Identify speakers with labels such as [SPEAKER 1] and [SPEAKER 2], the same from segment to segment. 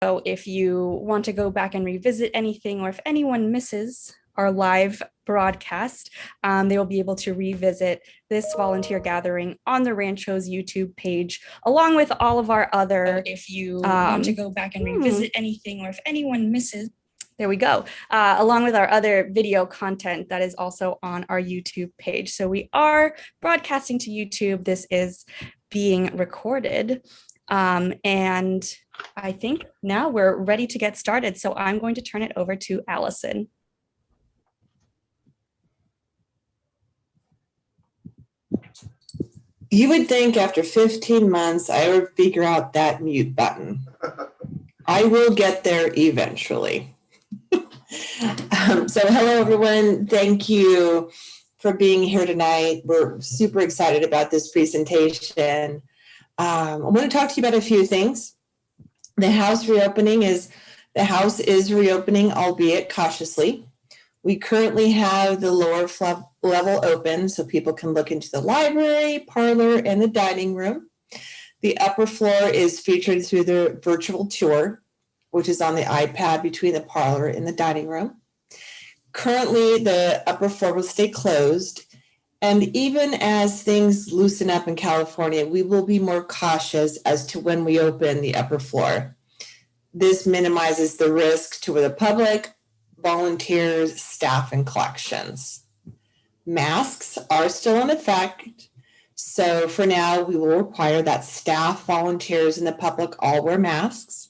[SPEAKER 1] So if you want to go back and revisit anything, or if anyone misses our live broadcast, they will be able to revisit this volunteer gathering on the Rancho's YouTube page, along with all of our other. If you want to go back and revisit anything, or if anyone misses. There we go. Along with our other video content that is also on our YouTube page. So we are broadcasting to YouTube. This is being recorded. And I think now we're ready to get started. So I'm going to turn it over to Allison.
[SPEAKER 2] You would think after 15 months, I would figure out that mute button. I will get there eventually. So hello, everyone. Thank you for being here tonight. We're super excited about this presentation. I want to talk to you about a few things. The house is reopening, albeit cautiously. We currently have the lower level open so people can look into the library, parlor, and the dining room. The upper floor is featured through the virtual tour, which is on the iPad between the parlor and the dining room. Currently, the upper floor will stay closed. And even as things loosen up in California, we will be more cautious as to when we open the upper floor. This minimizes the risk to the public, volunteers, staff, and collections. Masks are still in effect. So for now, we will require that staff, volunteers, and the public all wear masks.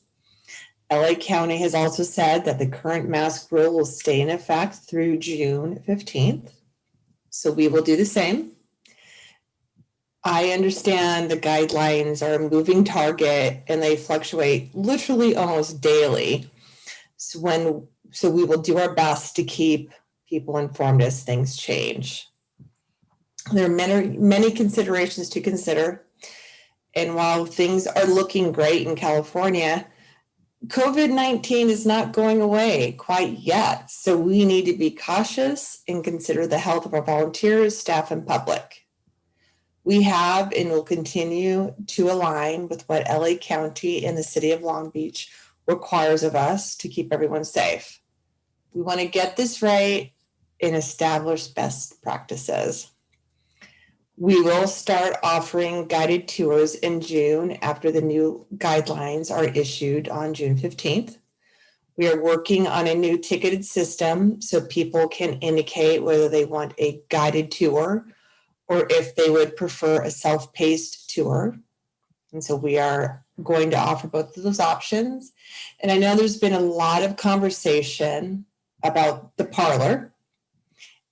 [SPEAKER 2] LA County has also said that the current mask rule will stay in effect through June 15th. So we will do the same. I understand the guidelines are a moving target and they fluctuate literally almost daily. So we will do our best to keep people informed as things change. There are many considerations to consider. And while things are looking great in California, COVID-19 is not going away quite yet. So we need to be cautious and consider the health of our volunteers, staff, and public. We have and will continue to align with what LA County and the city of Long Beach requires of us to keep everyone safe. We want to get this right and establish best practices. We will start offering guided tours in June after the new guidelines are issued on June 15th. We are working on a new ticketed system so people can indicate whether they want a guided tour or if they would prefer a self-paced tour. And so we are going to offer both of those options. And I know there's been a lot of conversation about the parlor.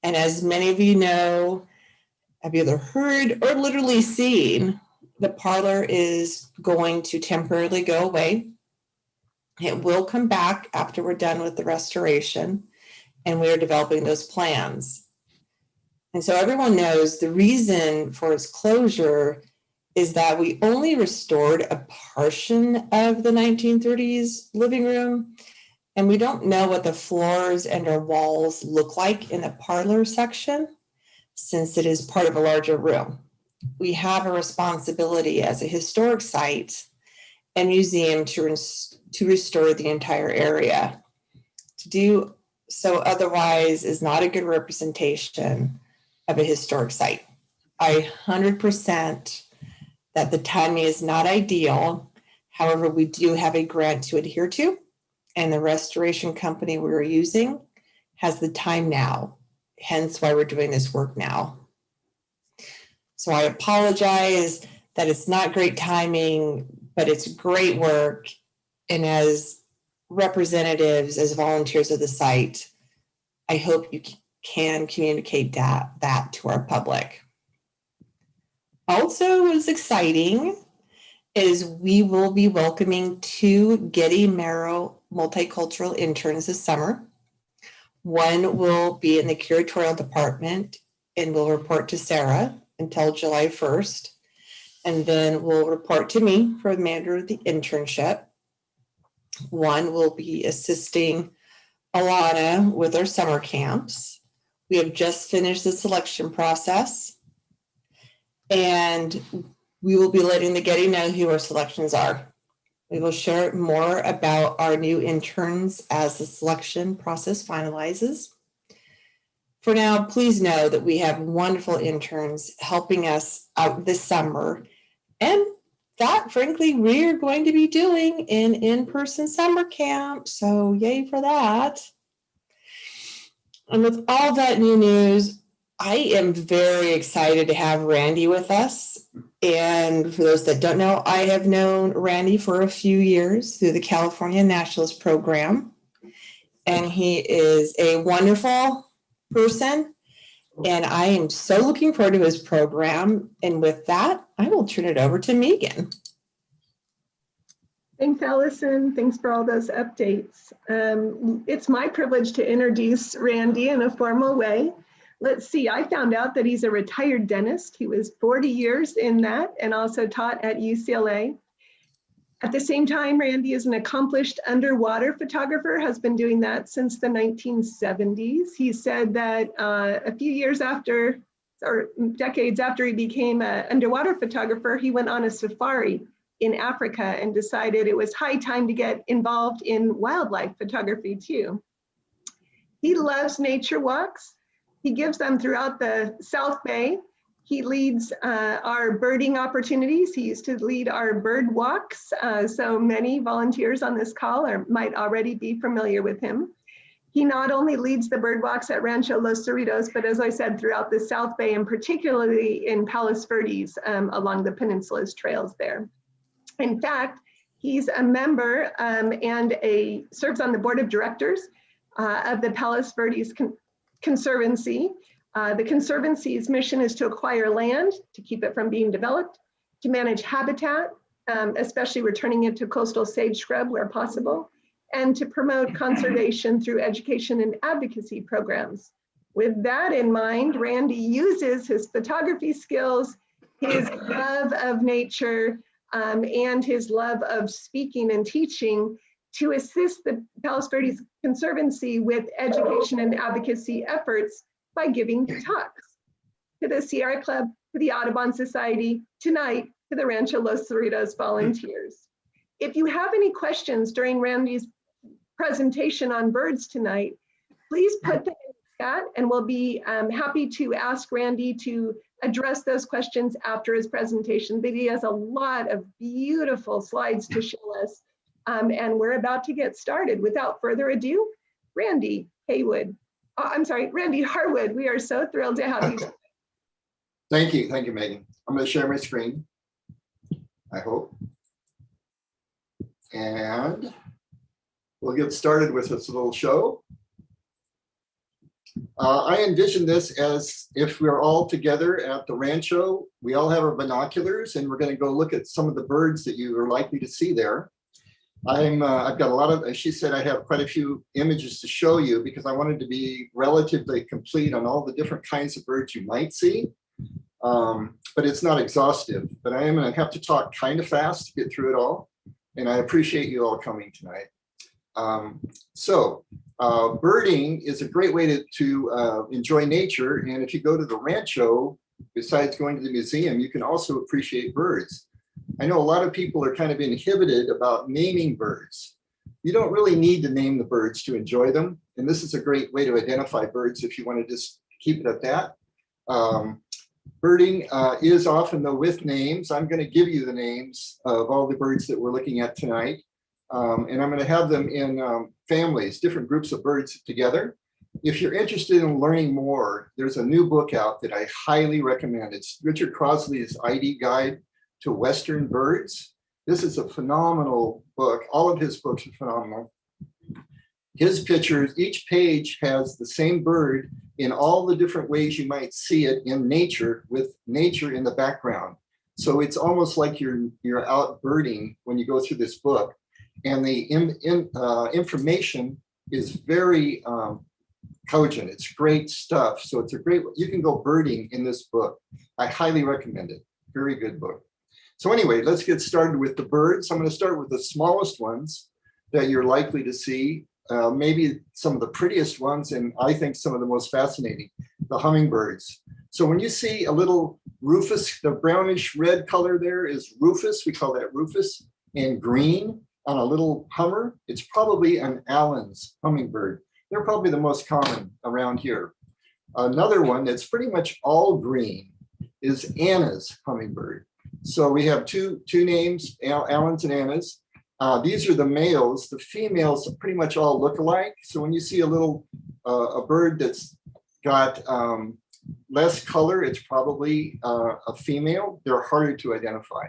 [SPEAKER 2] And as many of you know, have either heard or literally seen, the parlor is going to temporarily go away. It will come back after we're done with the restoration, and we are developing those plans. And so everyone knows the reason for its closure is that we only restored a portion of the 1930s living room, and we don't know what the floors and our walls look like in the parlor section, since it is part of a larger room. We have a responsibility as a historic site and museum to restore the entire area. To do so otherwise is not a good representation of a historic site. 100% that the timing is not ideal. However, we do have a grant to adhere to, and the restoration company we're using has the time now. Hence why we're doing this work now. So I apologize that it's not great timing, but it's great work. And as representatives, as volunteers of the site, I hope you can communicate that to our public. Also, what's exciting is we will be welcoming 2 Getty Marrow multicultural interns this summer. One will be in the curatorial department and will report to Sarah until July 1st. And then will report to me for the remainder of the internship. One will be assisting Alana with our summer camps. We have just finished the selection process. And we will be letting the Getty know who our selections are. We will share more about our new interns as the selection process finalizes. For now, please know that we have wonderful interns helping us out this summer, and that, frankly, we're going to be doing in in-person summer camp, so yay for that. And with all that new news, I am very excited to have Randy with us. And for those that don't know, I have known Randy for a few years through the California Naturalist program. And he is a wonderful person. And I am so looking forward to his program. And with that, I will turn it over to Megan.
[SPEAKER 3] Thanks, Allison. Thanks for all those updates. It's my privilege to introduce Randy in a formal way. Let's see, I found out that he's a retired dentist. He was 40 years in that and also taught at UCLA. At the same time, Randy is an accomplished underwater photographer, has been doing that since the 1970s. He said that a few years after, or decades after he became an underwater photographer, he went on a safari in Africa and decided it was high time to get involved in wildlife photography too. He loves nature walks. He gives them throughout the South Bay. He leads our birding opportunities. He used to lead our bird walks. So many volunteers on this call might already be familiar with him. He not only leads the bird walks at Rancho Los Cerritos, but as I said, throughout the South Bay and particularly in Palos Verdes along the peninsula's trails there. In fact, he's a member and serves on the board of directors of the Palos Verdes Conservancy. The Conservancy's mission is to acquire land, to keep it from being developed, to manage habitat, especially returning it to coastal sage scrub where possible, and to promote conservation through education and advocacy programs. With that in mind, Randy uses his photography skills, his love of nature, and his love of speaking and teaching to assist the Palos Verdes Conservancy with education and advocacy efforts by giving talks to the Sierra Club, to the Audubon Society, tonight to the Rancho Los Cerritos volunteers. If you have any questions during Randy's presentation on birds tonight, please put them in the chat and we'll be happy to ask Randy to address those questions after his presentation. But he has a lot of beautiful slides to show us. And we're about to get started. Without further ado, Randy Harwood. Randy Harwood. We are so thrilled to have you.
[SPEAKER 4] Thank you, Megan. I'm going to share my screen, I hope. And we'll get started with this little show. I envision this as if we're all together at the Rancho, we all have our binoculars and we're going to go look at some of the birds that you are likely to see there. I've got a lot of, as she said, I have quite a few images to show you because I wanted to be relatively complete on all the different kinds of birds you might see. But it's not exhaustive, but I am going to have to talk kind of fast to get through it all. And I appreciate you all coming tonight. Birding is a great way to enjoy nature. And if you go to the Rancho, besides going to the museum, you can also appreciate birds. I know a lot of people are kind of inhibited about naming birds. You don't really need to name the birds to enjoy them. And this is a great way to identify birds if you want to just keep it at that. Birding is often, though, with names. I'm going to give you the names of all the birds that we're looking at tonight. And I'm going to have them in families, different groups of birds together. If you're interested in learning more, there's a new book out that I highly recommend. It's Richard Crossley's ID Guide to Western Birds. This is a phenomenal book. All of his books are phenomenal. His pictures, each page has the same bird in all the different ways you might see it in nature, with nature in the background. So it's almost like you're out birding when you go through this book. And the information is very cogent. It's great stuff. So it's a great, you can go birding in this book. I highly recommend it. Very good book. So anyway, let's get started with the birds. I'm going to start with the smallest ones that you're likely to see. Maybe some of the prettiest ones, and I think some of the most fascinating, the hummingbirds. So when you see a little Rufus, the brownish red color there is Rufus. We call that Rufus. and green on a little hummer, it's probably an Allen's hummingbird. They're probably the most common around here. Another one that's pretty much all green is Anna's hummingbird. So we have two names, Allen's and Anna's. These are the males. The females pretty much all look alike. So when you see a little a bird that's got less color, it's probably a female. They're harder to identify.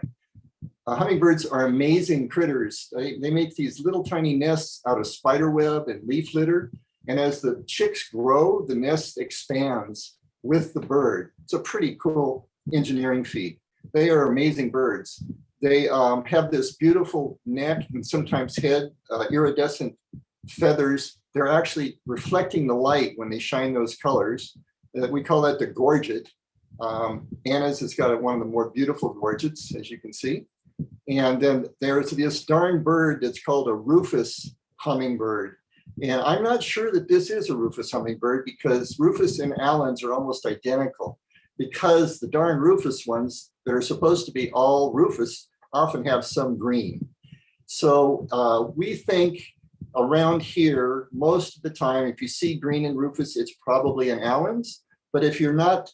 [SPEAKER 4] Hummingbirds are amazing critters. They make these little tiny nests out of spider web and leaf litter. And as the chicks grow, the nest expands with the bird. It's a pretty cool engineering feat. They are amazing birds. They have this beautiful neck and sometimes head, iridescent feathers. They're actually reflecting the light when they shine those colors. We call that the gorget. Anna's has got one of the more beautiful gorgets, as you can see. And then there's this darn bird that's called a Rufus hummingbird. And I'm not sure that this is a Rufus hummingbird because Rufus and Allen's are almost identical, because the darn Rufus ones that are supposed to be all Rufus often have some green. So we think around here, most of the time, if you see green in Rufus, it's probably an Allen's. But if you're not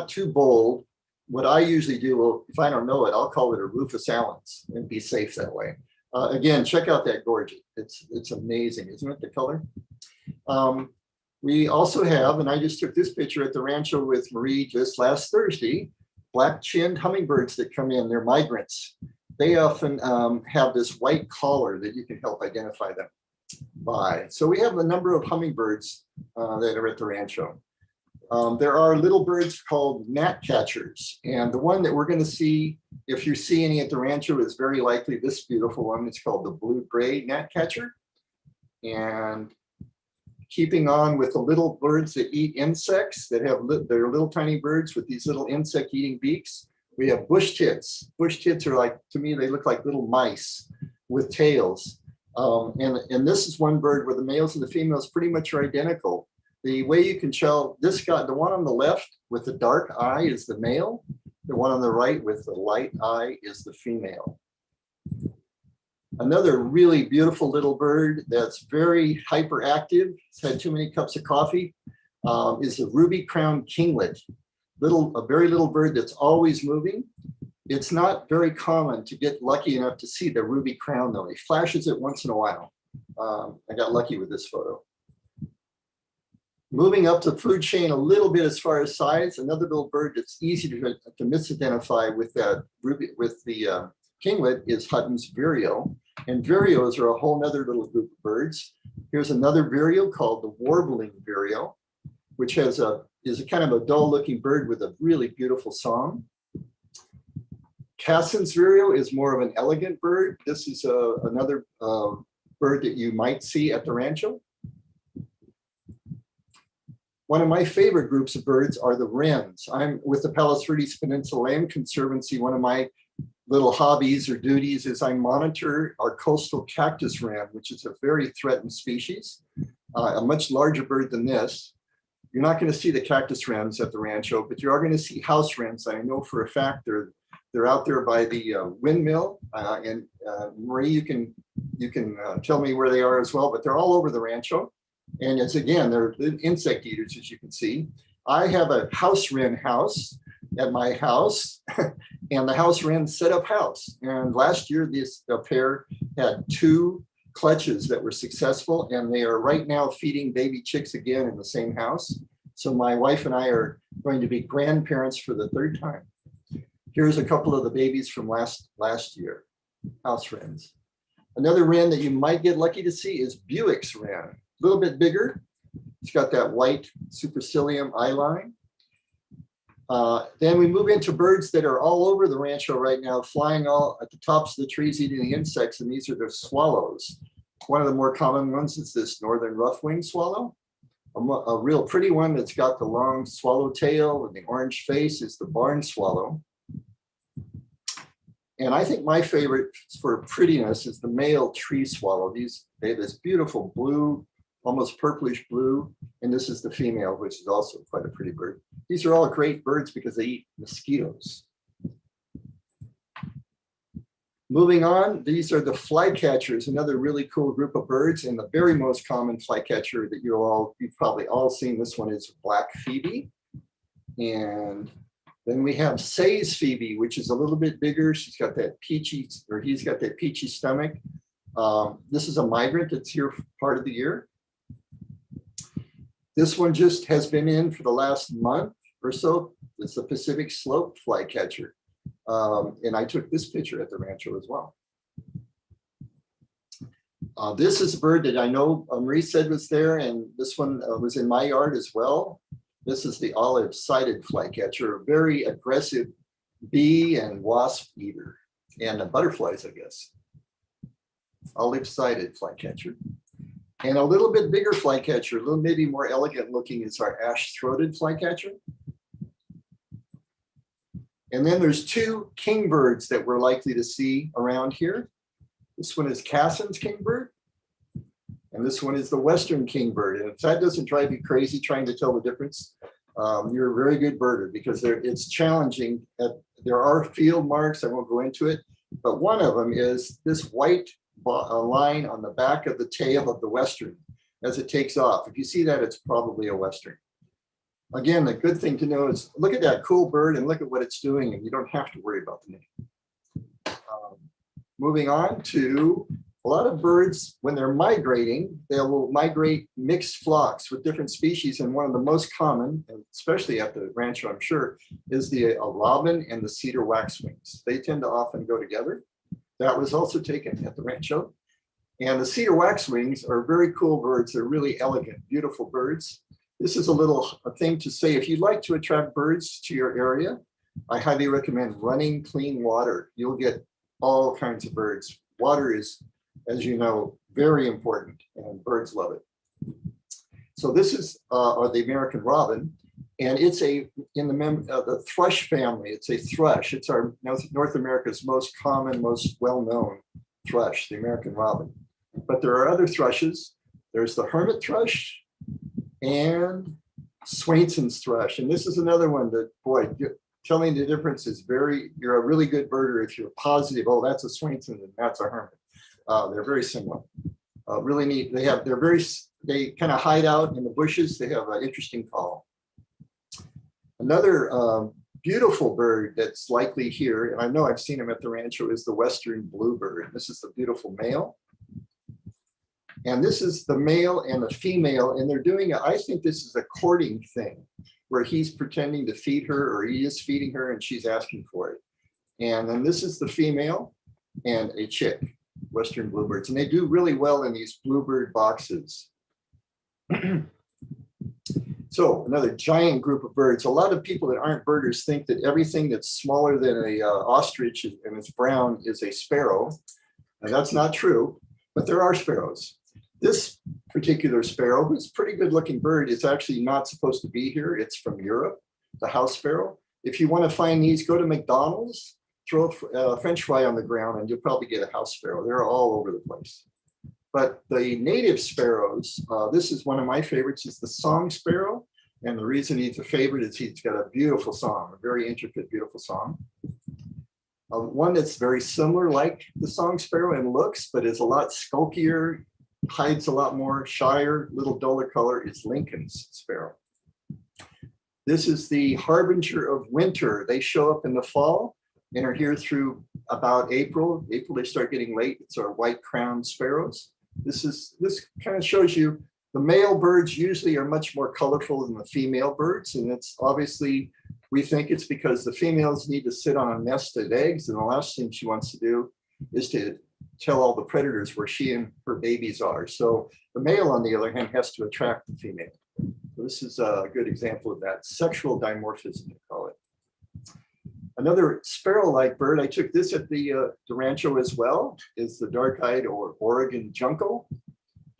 [SPEAKER 4] too bold, what I usually do, well, if I don't know it, I'll call it a Rufus Allen's and be safe that way. Again, check out that gorget. It's amazing, isn't it, the color? We also have, and I just took this picture at the Rancho with Marie just last Thursday, black-chinned hummingbirds that come in. They're migrants. They often have this white collar that you can help identify them by. So we have a number of hummingbirds that are at the Rancho. There are little birds called gnatcatchers, and the one that we're going to see, if you see any at the Rancho, is very likely this beautiful one. It's called the blue-gray gnatcatcher. And keeping on with the little birds that eat insects, that have they're little tiny birds with these little insect-eating beaks, we have bush tits. Bush tits are like, to me, they look like little mice with tails. And this is one bird where the males and the females pretty much are identical. The way you can tell, this guy, the one on the left with the dark eye is the male. The one on the right with the light eye is the female. Another really beautiful little bird that's very hyperactive, it's had too many cups of coffee, is the ruby-crowned kinglet. A very little bird that's always moving. It's not very common to get lucky enough to see the ruby crown, though. He flashes it once in a while. I got lucky with this photo. Moving up the food chain a little bit as far as size, another little bird that's easy to misidentify with the kinglet is Hutton's vireo. And vireos are a whole nother little group of birds. Here's another vireo called the warbling vireo, which is a kind of a dull looking bird with a really beautiful song. Cassin's vireo is more of an elegant bird. This is another bird that you might see at the Rancho. One of my favorite groups of birds are the wrens. I'm with the Palos Verdes Peninsula Land Conservancy. One of my little hobbies or duties is I monitor our coastal cactus wren, which is a very threatened species, a much larger bird than this. You're not going to see the cactus wrens at the Rancho, but you are going to see house wrens. I know for a fact they're out there by the windmill. And Marie, you can tell me where they are as well, but they're all over the Rancho. And it's, again, they're insect eaters, as you can see. I have a house wren house at my house, and the house wren set up house. And last year, this pair had 2 clutches that were successful, and they are right now feeding baby chicks again in the same house. So my wife and I are going to be grandparents for the 3rd time. Here's a couple of the babies from last year, house wrens. Another wren that you might get lucky to see is Buick's wren. A little bit bigger. It's got that white supercilium eyeline. Then we move into birds that are all over the Rancho right now, flying all at the tops of the trees, eating the insects, and these are the swallows. One of the more common ones is this northern rough-winged swallow. A real pretty one that's got the long swallow tail and the orange face is the barn swallow. And I think my favorite for prettiness is the male tree swallow. They have this beautiful blue, almost purplish blue, and this is the female, which is also quite a pretty bird. These are all great birds because they eat mosquitoes. Moving on, these are the flycatchers, another really cool group of birds, and the very most common flycatcher that you've probably all seen. This one is black phoebe. And then we have Say's phoebe, which is a little bit bigger. She's got that peachy, or he's got that peachy stomach. This is a migrant that's here part of the year. This one just has been in for the last month or so. It's the Pacific Slope flycatcher. And I took this picture at the Rancho as well. This is a bird that I know Marie said was there, and this one was in my yard as well. This is the olive-sided flycatcher, a very aggressive bee and wasp eater, and butterflies, I guess. Olive-sided flycatcher. And a little bit bigger flycatcher, a little maybe more elegant looking, is our ash-throated flycatcher. And then there's two kingbirds that we're likely to see around here. This one is Cassin's kingbird, and this one is the western kingbird. And if that doesn't drive you crazy trying to tell the difference, you're a very good birder, because it's challenging. There are field marks, I won't go into it, but one of them is this white line on the back of the tail of the western as it takes off. If you see that, it's probably a western. Again, the good thing to know is look at that cool bird and look at what it's doing, and you don't have to worry about the name. Moving on to a lot of birds, when they're migrating, they will migrate mixed flocks with different species. And one of the most common, especially at the Rancho, I'm sure, is the robin and the cedar waxwings. They tend to often go together. That was also taken at the Rancho. And the cedar waxwings are very cool birds. They're really elegant, beautiful birds. This is a thing to say. If you'd like to attract birds to your area, I highly recommend running clean water. You'll get all kinds of birds. Water is, as you know, very important, and birds love it. So this is the American robin, and it's in the thrush family. It's a thrush. It's our North America's most common, most well-known thrush, the American robin. But there are other thrushes. There's the hermit thrush and Swainson's thrush. And this is another one that, boy, telling the difference is you're a really good birder if you're positive, oh, that's a Swainson and that's a hermit. They're very similar. Really neat. They kind of hide out in the bushes. They have an interesting call. Another beautiful bird that's likely here, and I know I've seen them at the Rancho, is the western bluebird. This is the beautiful male. And this is the male and the female, and they're doing I think this is a courting thing, where he's pretending to feed her, or he is feeding her and she's asking for it. And then this is the female and a chick, western bluebirds. And they do really well in these bluebird boxes. So another giant group of birds. A lot of people that aren't birders think that everything that's smaller than a ostrich and it's brown is a sparrow. And that's not true, but there are sparrows. This particular sparrow, who's a pretty good looking bird, is actually not supposed to be here. It's from Europe, the house sparrow. If you want to find these, go to McDonald's, throw a French fry on the ground, and you'll probably get a house sparrow. They're all over the place. But the native sparrows, this is one of my favorites, is the song sparrow. And the reason he's a favorite is he's got a beautiful song, a very intricate, beautiful song. One that's very similar like the song sparrow in looks, but is a lot skulkier, hides a lot more, shyer, little duller color, is Lincoln's sparrow. This is the harbinger of winter. They show up in the fall and are here through about April. April, they start getting late. It's our white-crowned sparrows. This kind of shows you the male birds usually are much more colorful than the female birds. And it's obviously, we think it's because the females need to sit on a nest of eggs. And the last thing she wants to do is to tell all the predators where she and her babies are. So the male, on the other hand, has to attract the female. So this is a good example of that sexual dimorphism, they call it. Another sparrow-like bird, I took this at the Rancho as well, is the dark-eyed or Oregon junco.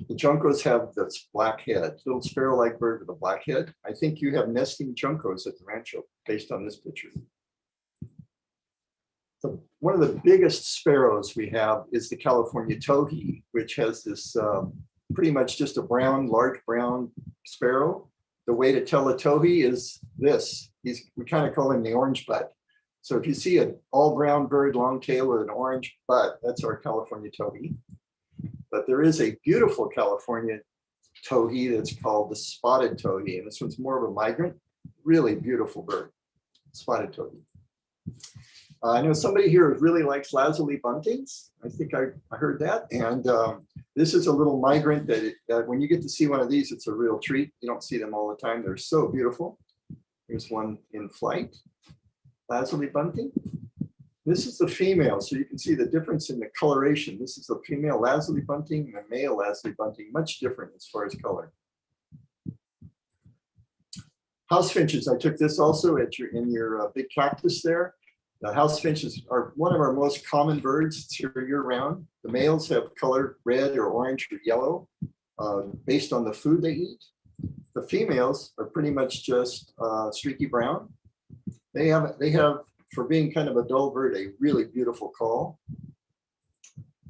[SPEAKER 4] The juncos have this black head, little sparrow-like bird with a black head. I think you have nesting juncos at the Rancho based on this picture. So one of the biggest sparrows we have is the California towhee, which has this pretty much just a large brown sparrow. The way to tell a towhee is this. We kind of call him the orange butt. So if you see an all brown bird, long tail with an orange butt, that's our California towhee. But there is a beautiful California towhee that's called the Spotted Toady, and this one's more of a migrant. Really beautiful bird, Spotted Toady. I know somebody here really likes lazuli buntings. I think I heard that. And this is a little migrant that when you get to see one of these, it's a real treat. You don't see them all the time. They're so beautiful. Here's one in flight, lazuli bunting. This is the female, so you can see the difference in the coloration. This is the female lazuli bunting and the male lazuli bunting, much different as far as color. House finches, I took this also in your big cactus there. The house finches are one of our most common birds. It's here year-round. The males have color red or orange or yellow based on the food they eat. The females are pretty much just streaky brown. They have, for being kind of a dull bird, a really beautiful call.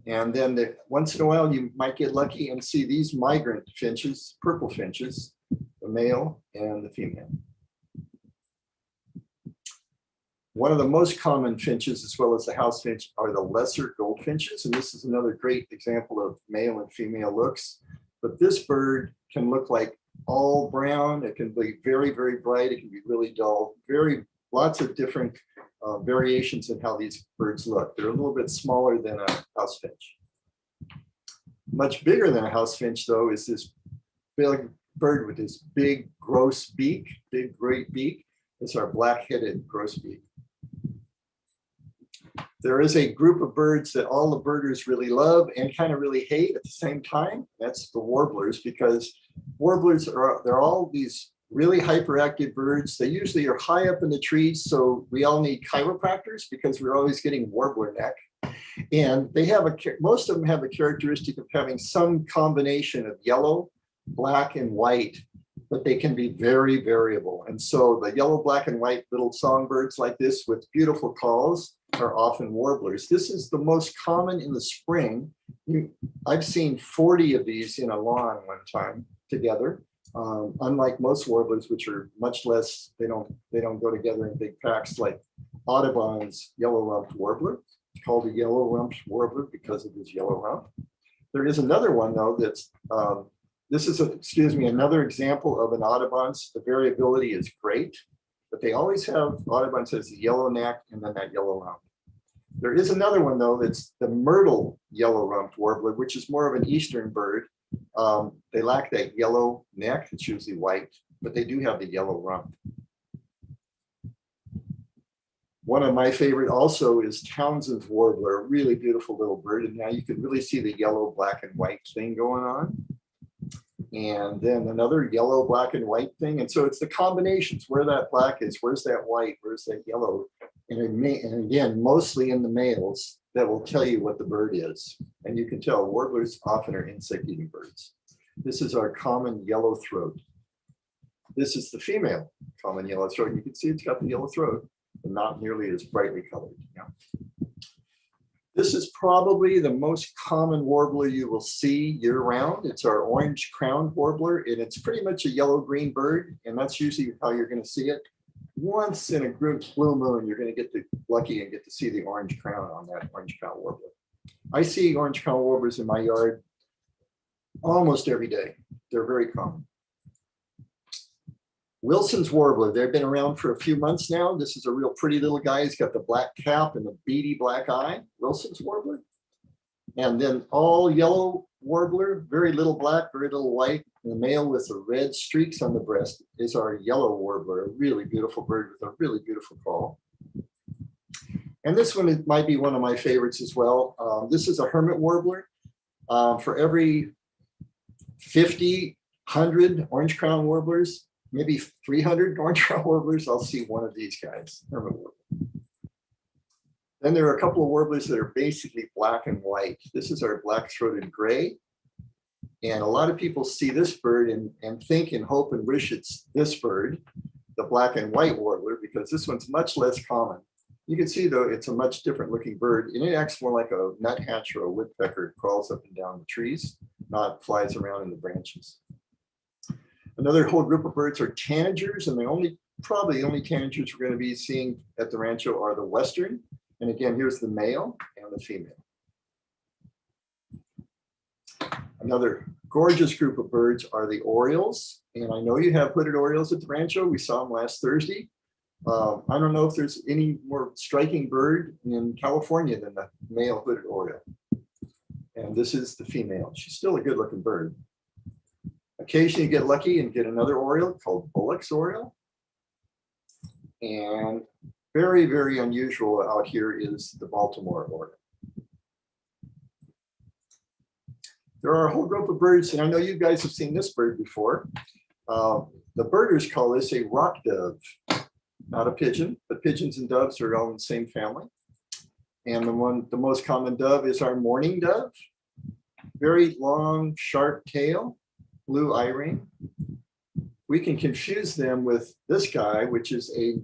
[SPEAKER 4] And then once in a while, you might get lucky and see these migrant finches, purple finches, the male and the female. One of the most common finches, as well as the house finch, are the lesser goldfinches. And this is another great example of male and female looks. But this bird can look like all brown. It can be very, very bright. It can be really dull. Lots of different variations in how these birds look. They're a little bit smaller than a house finch. Much bigger than a house finch, though, is this big bird with this big, gross beak, big, great beak. It's our black-headed grosbeak. There is a group of birds that all the birders really love and kind of really hate at the same time. That's the warblers, because warblers they're all these really hyperactive birds. They usually are high up in the trees, so we all need chiropractors because we're always getting warbler neck. And they have most of them have a characteristic of having some combination of yellow, black, and white, but they can be very variable. And so the yellow, black, and white little songbirds like this with beautiful calls are often warblers. This is the most common in the spring. I've seen 40 of these in a lawn one time together. Unlike most warblers, which are much less, they don't go together in big packs, like Audubon's yellow-rumped warbler. It's called a yellow-rumped warbler because of his yellow rump. There is another one, though, that's this is another example of an Audubon's. The variability is great, but they always have, Audubon says, the yellow neck and then that yellow rump. There is another one, though, that's the myrtle yellow-rumped warbler, which is more of an eastern bird. They lack that yellow neck. It's usually white, but they do have the yellow rump. One of my favorite also is Townsend's warbler, a really beautiful little bird. And now you can really see the yellow, black, and white thing going on. And then another yellow, black, and white thing. And so it's the combinations, where that black is, where's that white, where's that yellow. And again, mostly in the males, that will tell you what the bird is. And you can tell warblers often are insect-eating birds. This is our common yellow throat. This is the female common yellow throat. You can see it's got the yellow throat, but not nearly as brightly colored. Yeah. This is probably the most common warbler you will see year-round. It's our orange-crowned warbler, and it's pretty much a yellow-green bird, and that's usually how you're going to see it. Once in a blue moon, you're going to get lucky and get to see the orange crown on that orange crown warbler. I see orange crown warblers in my yard almost every day. They're very common. Wilson's warbler, they've been around for a few months now. This is a real pretty little guy. He's got the black cap and the beady black eye, Wilson's warbler. And then all yellow warbler, very little black, very little white. And the male with the red streaks on the breast is our yellow warbler, a really beautiful bird with a really beautiful call. And this one might be one of my favorites as well. This is a hermit warbler. For every 50, 100 orange crown warblers, maybe 300 orange crown warblers, I'll see one of these guys, hermit warbler. Then there are a couple of warblers that are basically black and white. This is our black-throated gray. And a lot of people see this bird and think and hope and wish it's this bird, the black and white warbler, because this one's much less common. You can see, though, it's a much different looking bird, and it acts more like a nuthatch or a woodpecker. It crawls up and down the trees, not flies around in the branches. Another whole group of birds are tanagers, and the only probably the only tanagers we're going to be seeing at the Rancho are the Western. And again, here's the male and the female. Another gorgeous group of birds are the Orioles. And I know you have hooded Orioles at the Rancho. We saw them last Thursday. I don't know if there's any more striking bird in California than the male hooded Oriole. And this is the female. She's still a good looking bird. Occasionally you get lucky and get another Oriole called Bullock's Oriole. And very, very unusual out here is the Baltimore Oriole. There are a whole group of birds, and I know you guys have seen this bird before. The birders call this a rock dove, not a pigeon, but pigeons and doves are all in the same family. And the most common dove is our mourning dove. Very long, sharp tail, blue eye-ring. We can confuse them with this guy, which is a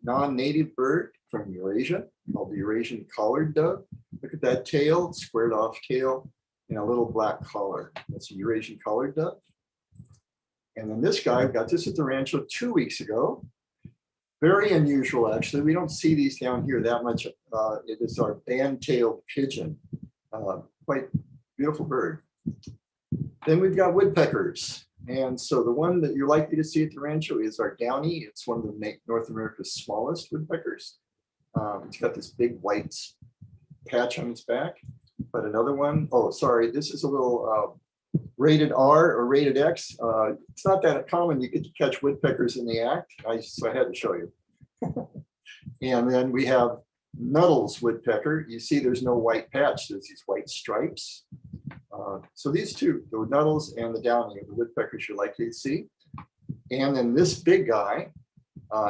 [SPEAKER 4] non-native bird from Eurasia called the Eurasian collared dove. Look at that tail, squared off tail, and a little black collar. That's a Eurasian collared dove. And then this guy, got this at the Rancho 2 weeks ago. Very unusual, actually. We don't see these down here that much. It is our band-tailed pigeon. Quite beautiful bird. Then we've got woodpeckers. And so the one that you're likely to see at the Rancho is our downy. It's one of the North America's smallest woodpeckers. It's got this big white patch on its back. But another one, oh, sorry, this is a little rated R or rated X. It's not that common. You get to catch woodpeckers in the act. So I had to show you. And then we have Nuttall's woodpecker. You see there's no white patch. There's these white stripes. So these two, the Nuttall's and the downy, are the woodpeckers you're likely to see. And then this big guy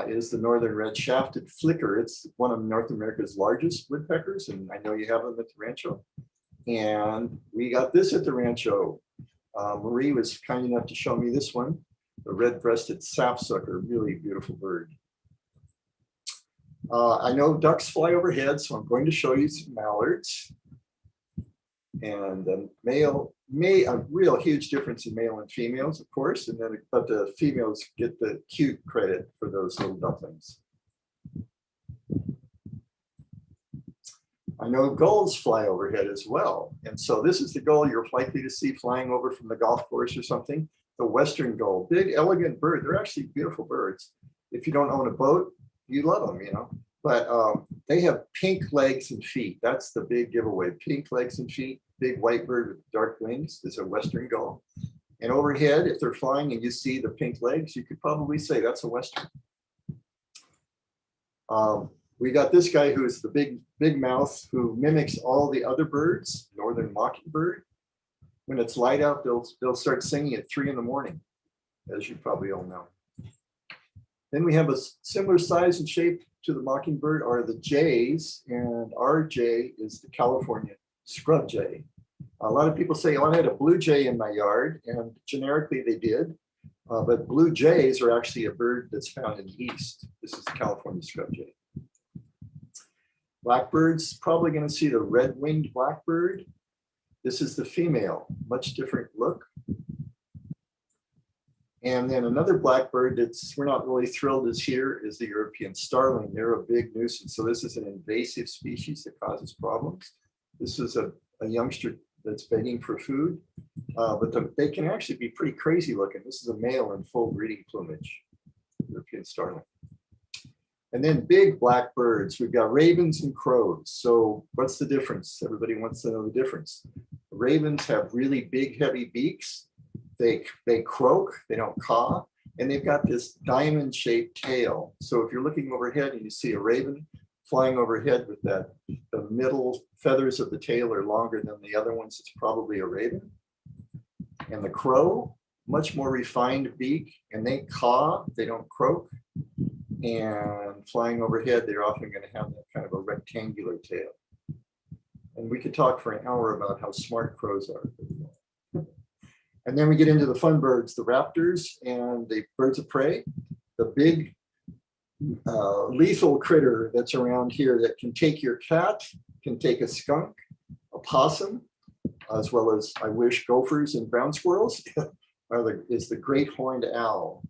[SPEAKER 4] is the northern red-shafted flicker. It's one of North America's largest woodpeckers, and I know you have them at the Rancho. And we got this at the Rancho. Marie was kind enough to show me this one, the red-breasted sapsucker, really beautiful bird. I know ducks fly overhead, so I'm going to show you some mallards. And the a real huge difference in male and females, of course, and then but the females get the cute credit for those little ducklings. I know gulls fly overhead as well. And so this is the gull you're likely to see flying over from the golf course or something. The western gull, big, elegant bird. They're actually beautiful birds. If you don't own a boat, you love them, you know. But they have pink legs and feet. That's the big giveaway. Pink legs and feet. Big white bird with dark wings is a western gull. And overhead, if they're flying and you see the pink legs, you could probably say that's a western. We got this guy who is the big mouth who mimics all the other birds, northern mockingbird. When it's light out, they'll start singing at 3 in the morning, as you probably all know. Then we have a similar size and shape to the mockingbird are the jays, and our jay is the California scrub jay. A lot of people say, oh, I had a blue jay in my yard, and generically they did. But blue jays are actually a bird that's found in the east. This is the California scrub jay. Blackbirds, probably going to see the red-winged blackbird. This is the female, much different look. And then another blackbird that's we're not really thrilled is here is the European starling. They're a big nuisance. So this is an invasive species that causes problems. This is a youngster that's begging for food, but they can actually be pretty crazy looking. This is a male in full breeding plumage, European starling. And then big black birds. We've got ravens and crows. So what's the difference? Everybody wants to know the difference. Ravens have really big, heavy beaks. They croak, they don't caw, and they've got this diamond-shaped tail. So if you're looking overhead and you see a raven flying overhead with the middle feathers of the tail are longer than the other ones, it's probably a raven. And the crow, much more refined beak, and they caw, they don't croak. And flying overhead, they're often going to have that kind of a rectangular tail. And we could talk for an hour about how smart crows are. And then we get into the fun birds, the raptors and the birds of prey, the big lethal critter that's around here that can take your cat, can take a skunk, a possum, as well as, I wish, gophers and ground squirrels, is the great horned owl.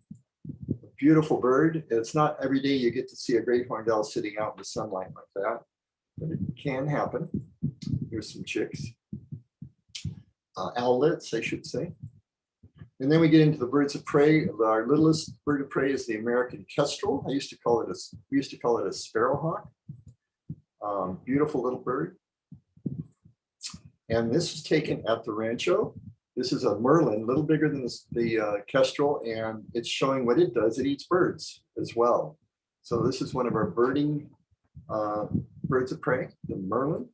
[SPEAKER 4] beautiful bird. It's not every day you get to see a great horned owl sitting out in the sunlight like that, but it can happen. Here's some chicks. Owlets, I should say. And then we get into the birds of prey. Our littlest bird of prey is the American kestrel. We used to call it a sparrowhawk. Beautiful little bird. And this is taken at the Rancho. This is a merlin, a little bigger than the kestrel, and it's showing what it does. It eats birds as well. So this is one of our birding birds of prey, the merlin.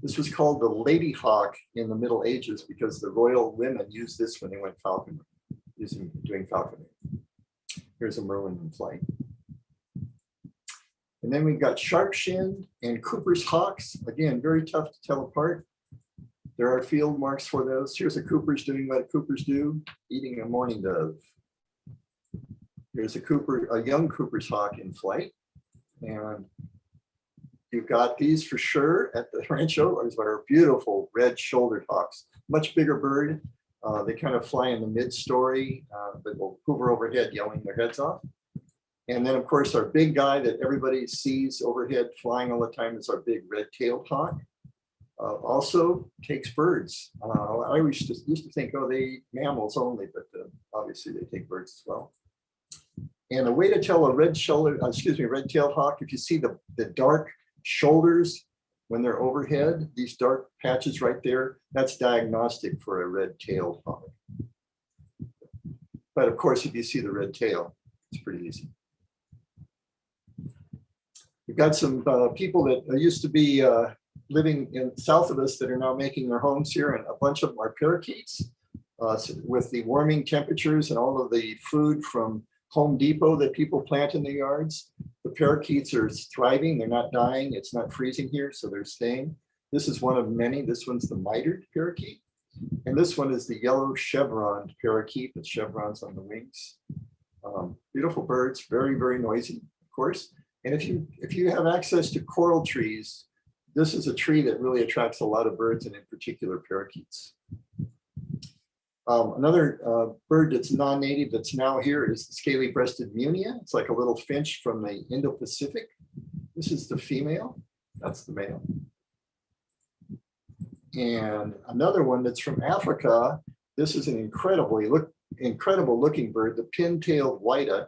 [SPEAKER 4] This was called the lady hawk in the Middle Ages because the royal women used this when they went falconry, doing falconry. Here's a merlin in flight. And then we've got sharp-shinned and Cooper's hawks. Again, very tough to tell apart. There are field marks for those. Here's a Cooper's doing what Coopers do, eating a mourning dove. Here's a young Cooper's hawk in flight. And you've got these for sure at the Rancho. These are beautiful red-shouldered hawks. Much bigger bird. They kind of fly in the mid-story, but will hover overhead, yelling their heads off. And then, of course, our big guy that everybody sees overhead flying all the time is our big red-tailed hawk. Also takes birds. I used to think, oh, they eat mammals only, but obviously they take birds as well. And a way to tell a red-tailed hawk, if you see the dark shoulders when they're overhead, these dark patches right there, that's diagnostic for a red-tailed hawk. But of course, if you see the red tail, it's pretty easy. We've got some people that used to be living in south of us that are now making their homes here, and a bunch of them are parakeets. With the warming temperatures and all of the food from Home Depot that people plant in the yards, the parakeets are thriving. They're not dying. It's not freezing here, so they're staying. This is one of many. This one's the mitered parakeet. And this one is the yellow chevroned parakeet with chevrons on the wings. Beautiful birds, very, very noisy, of course. And if you have access to coral trees, this is a tree that really attracts a lot of birds, and in particular parakeets. Another bird that's non-native that's now here is the scaly-breasted Munia. It's like a little finch from the Indo-Pacific. This is the female, that's the male. And another one that's from Africa, this is an incredible looking bird, the pin-tailed Vita.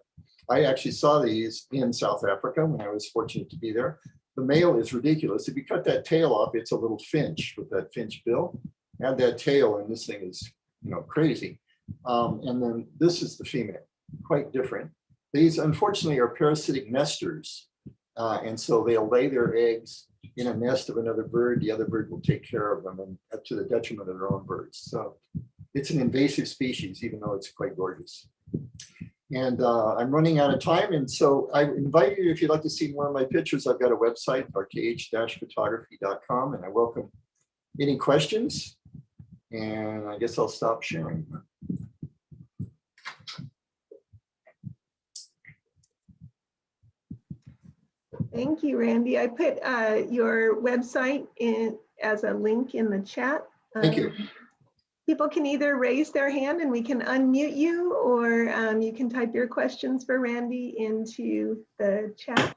[SPEAKER 4] I actually saw these in South Africa when I was fortunate to be there. The male is ridiculous. If you cut that tail off, it's a little finch with that finch bill. Add that tail, and this thing is, crazy. And then this is the female, quite different. These, unfortunately, are parasitic nesters. And so they'll lay their eggs in a nest of another bird. The other bird will take care of them, and to the detriment of their own birds. So it's an invasive species, even though it's quite gorgeous. And I'm running out of time. And so I invite you, if you'd like to see more of my pictures, I've got a website, rkh-photography.com, and I welcome any questions. And I guess I'll stop sharing.
[SPEAKER 3] Thank you, Randy. I put your website in as a link in the chat.
[SPEAKER 4] Thank you.
[SPEAKER 3] People can either raise their hand and we can unmute you, or you can type your questions for Randy into the chat.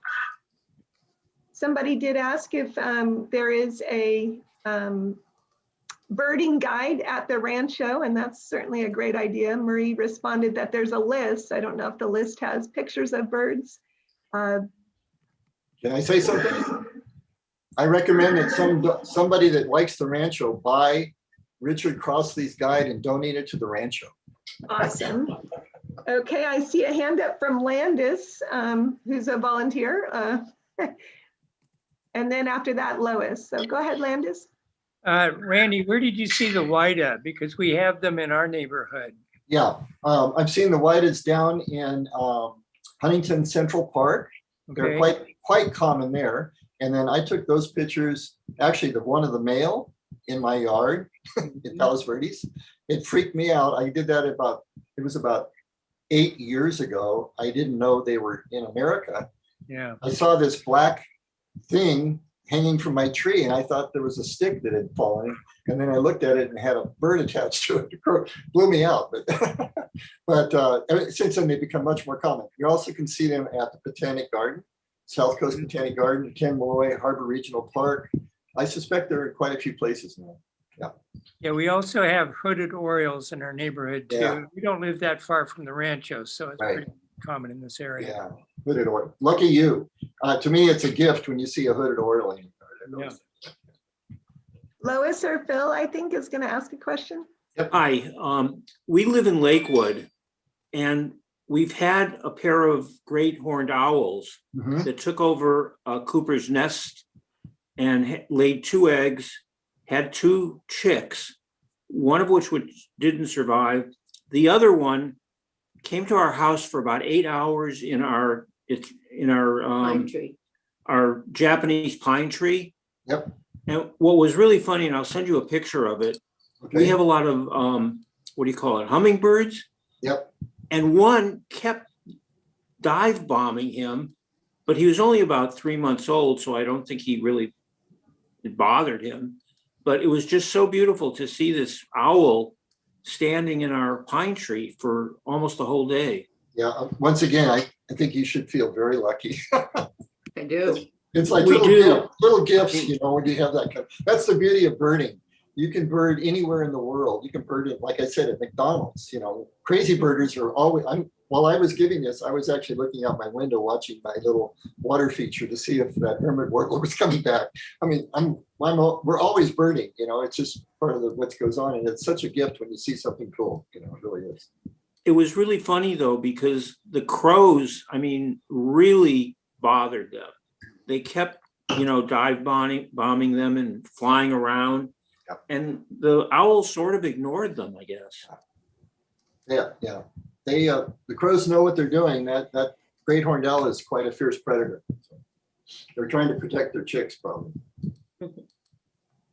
[SPEAKER 3] Somebody did ask if there is a birding guide at the Rancho, and that's certainly a great idea. Marie responded that there's a list. I don't know if the list has pictures of birds.
[SPEAKER 4] Can I say something? I recommend that somebody that likes the Rancho buy Richard Crossley's guide and donate it to the Rancho.
[SPEAKER 3] Awesome. Okay, I see a hand up from Landis, who's a volunteer. And then after that, Lois. So go ahead, Landis.
[SPEAKER 5] Randy, where did you see the Vita? Because we have them in our neighborhood.
[SPEAKER 4] Yeah, I've seen the Vitas down in Huntington Central Park. They're quite common there. And then I took those pictures, actually one of the male in my yard in Palos Verdes. It freaked me out. I did that it was about 8 years ago. I didn't know they were in America.
[SPEAKER 5] Yeah.
[SPEAKER 4] I saw this black thing hanging from my tree, and I thought there was a stick that had fallen. And then I looked at it and had a bird attached to it. It blew me out. But since then, they've become much more common. You also can see them at the Botanic Garden, South Coast Botanic Garden, Ken Moy, Harbor Regional Park. I suspect they're in quite a few places now. Yeah.
[SPEAKER 5] Yeah, we also have hooded Orioles in our neighborhood too.
[SPEAKER 4] Yeah.
[SPEAKER 5] We don't live that far from the Rancho, so it's
[SPEAKER 4] Right.
[SPEAKER 5] pretty common in this area.
[SPEAKER 4] Yeah, hooded Oriole. Lucky you. To me, it's a gift when you see a hooded Oriole in your garden.
[SPEAKER 5] Yeah.
[SPEAKER 3] Lois or Phil, I think, is going to ask a question.
[SPEAKER 6] Hi, we live in Lakewood, and we've had a pair of great horned owls
[SPEAKER 4] Mhm.
[SPEAKER 6] that took over Cooper's nest and laid 2 eggs, had 2 chicks, one of which didn't survive. The other one came to our house for about 8 hours in our
[SPEAKER 7] Pine tree.
[SPEAKER 6] our Japanese pine tree.
[SPEAKER 4] Yep.
[SPEAKER 6] And what was really funny, and I'll send you a picture of it, we
[SPEAKER 4] Okay.
[SPEAKER 6] have a lot of, what do you call it, hummingbirds?
[SPEAKER 4] Yep.
[SPEAKER 6] And one kept dive bombing him, but he was only about 3 months old, so I don't think it bothered him. But it was just so beautiful to see this owl standing in our pine tree for almost the whole day.
[SPEAKER 4] Yeah. Once again, I think you should feel very lucky.
[SPEAKER 7] I do.
[SPEAKER 4] It's like
[SPEAKER 6] We do.
[SPEAKER 4] little gifts, when you have that. That's the beauty of birding. You can bird anywhere in the world. You can bird it, like I said, at McDonald's. Crazy birders are always. While I was giving this, I was actually looking out my window watching my little water feature to see if that Hermit Warbler was coming back. I mean, we're always birding. It's just part of what goes on, and it's such a gift when you see something cool. It really is.
[SPEAKER 6] It was really funny though, because the crows, really bothered them. They kept, dive bombing them and flying around.
[SPEAKER 4] Yep.
[SPEAKER 6] And the owls sort of ignored them, I guess.
[SPEAKER 4] Yeah. They the crows know what they're doing. That great horned owl is quite a fierce predator. So they're trying to protect their chicks, probably.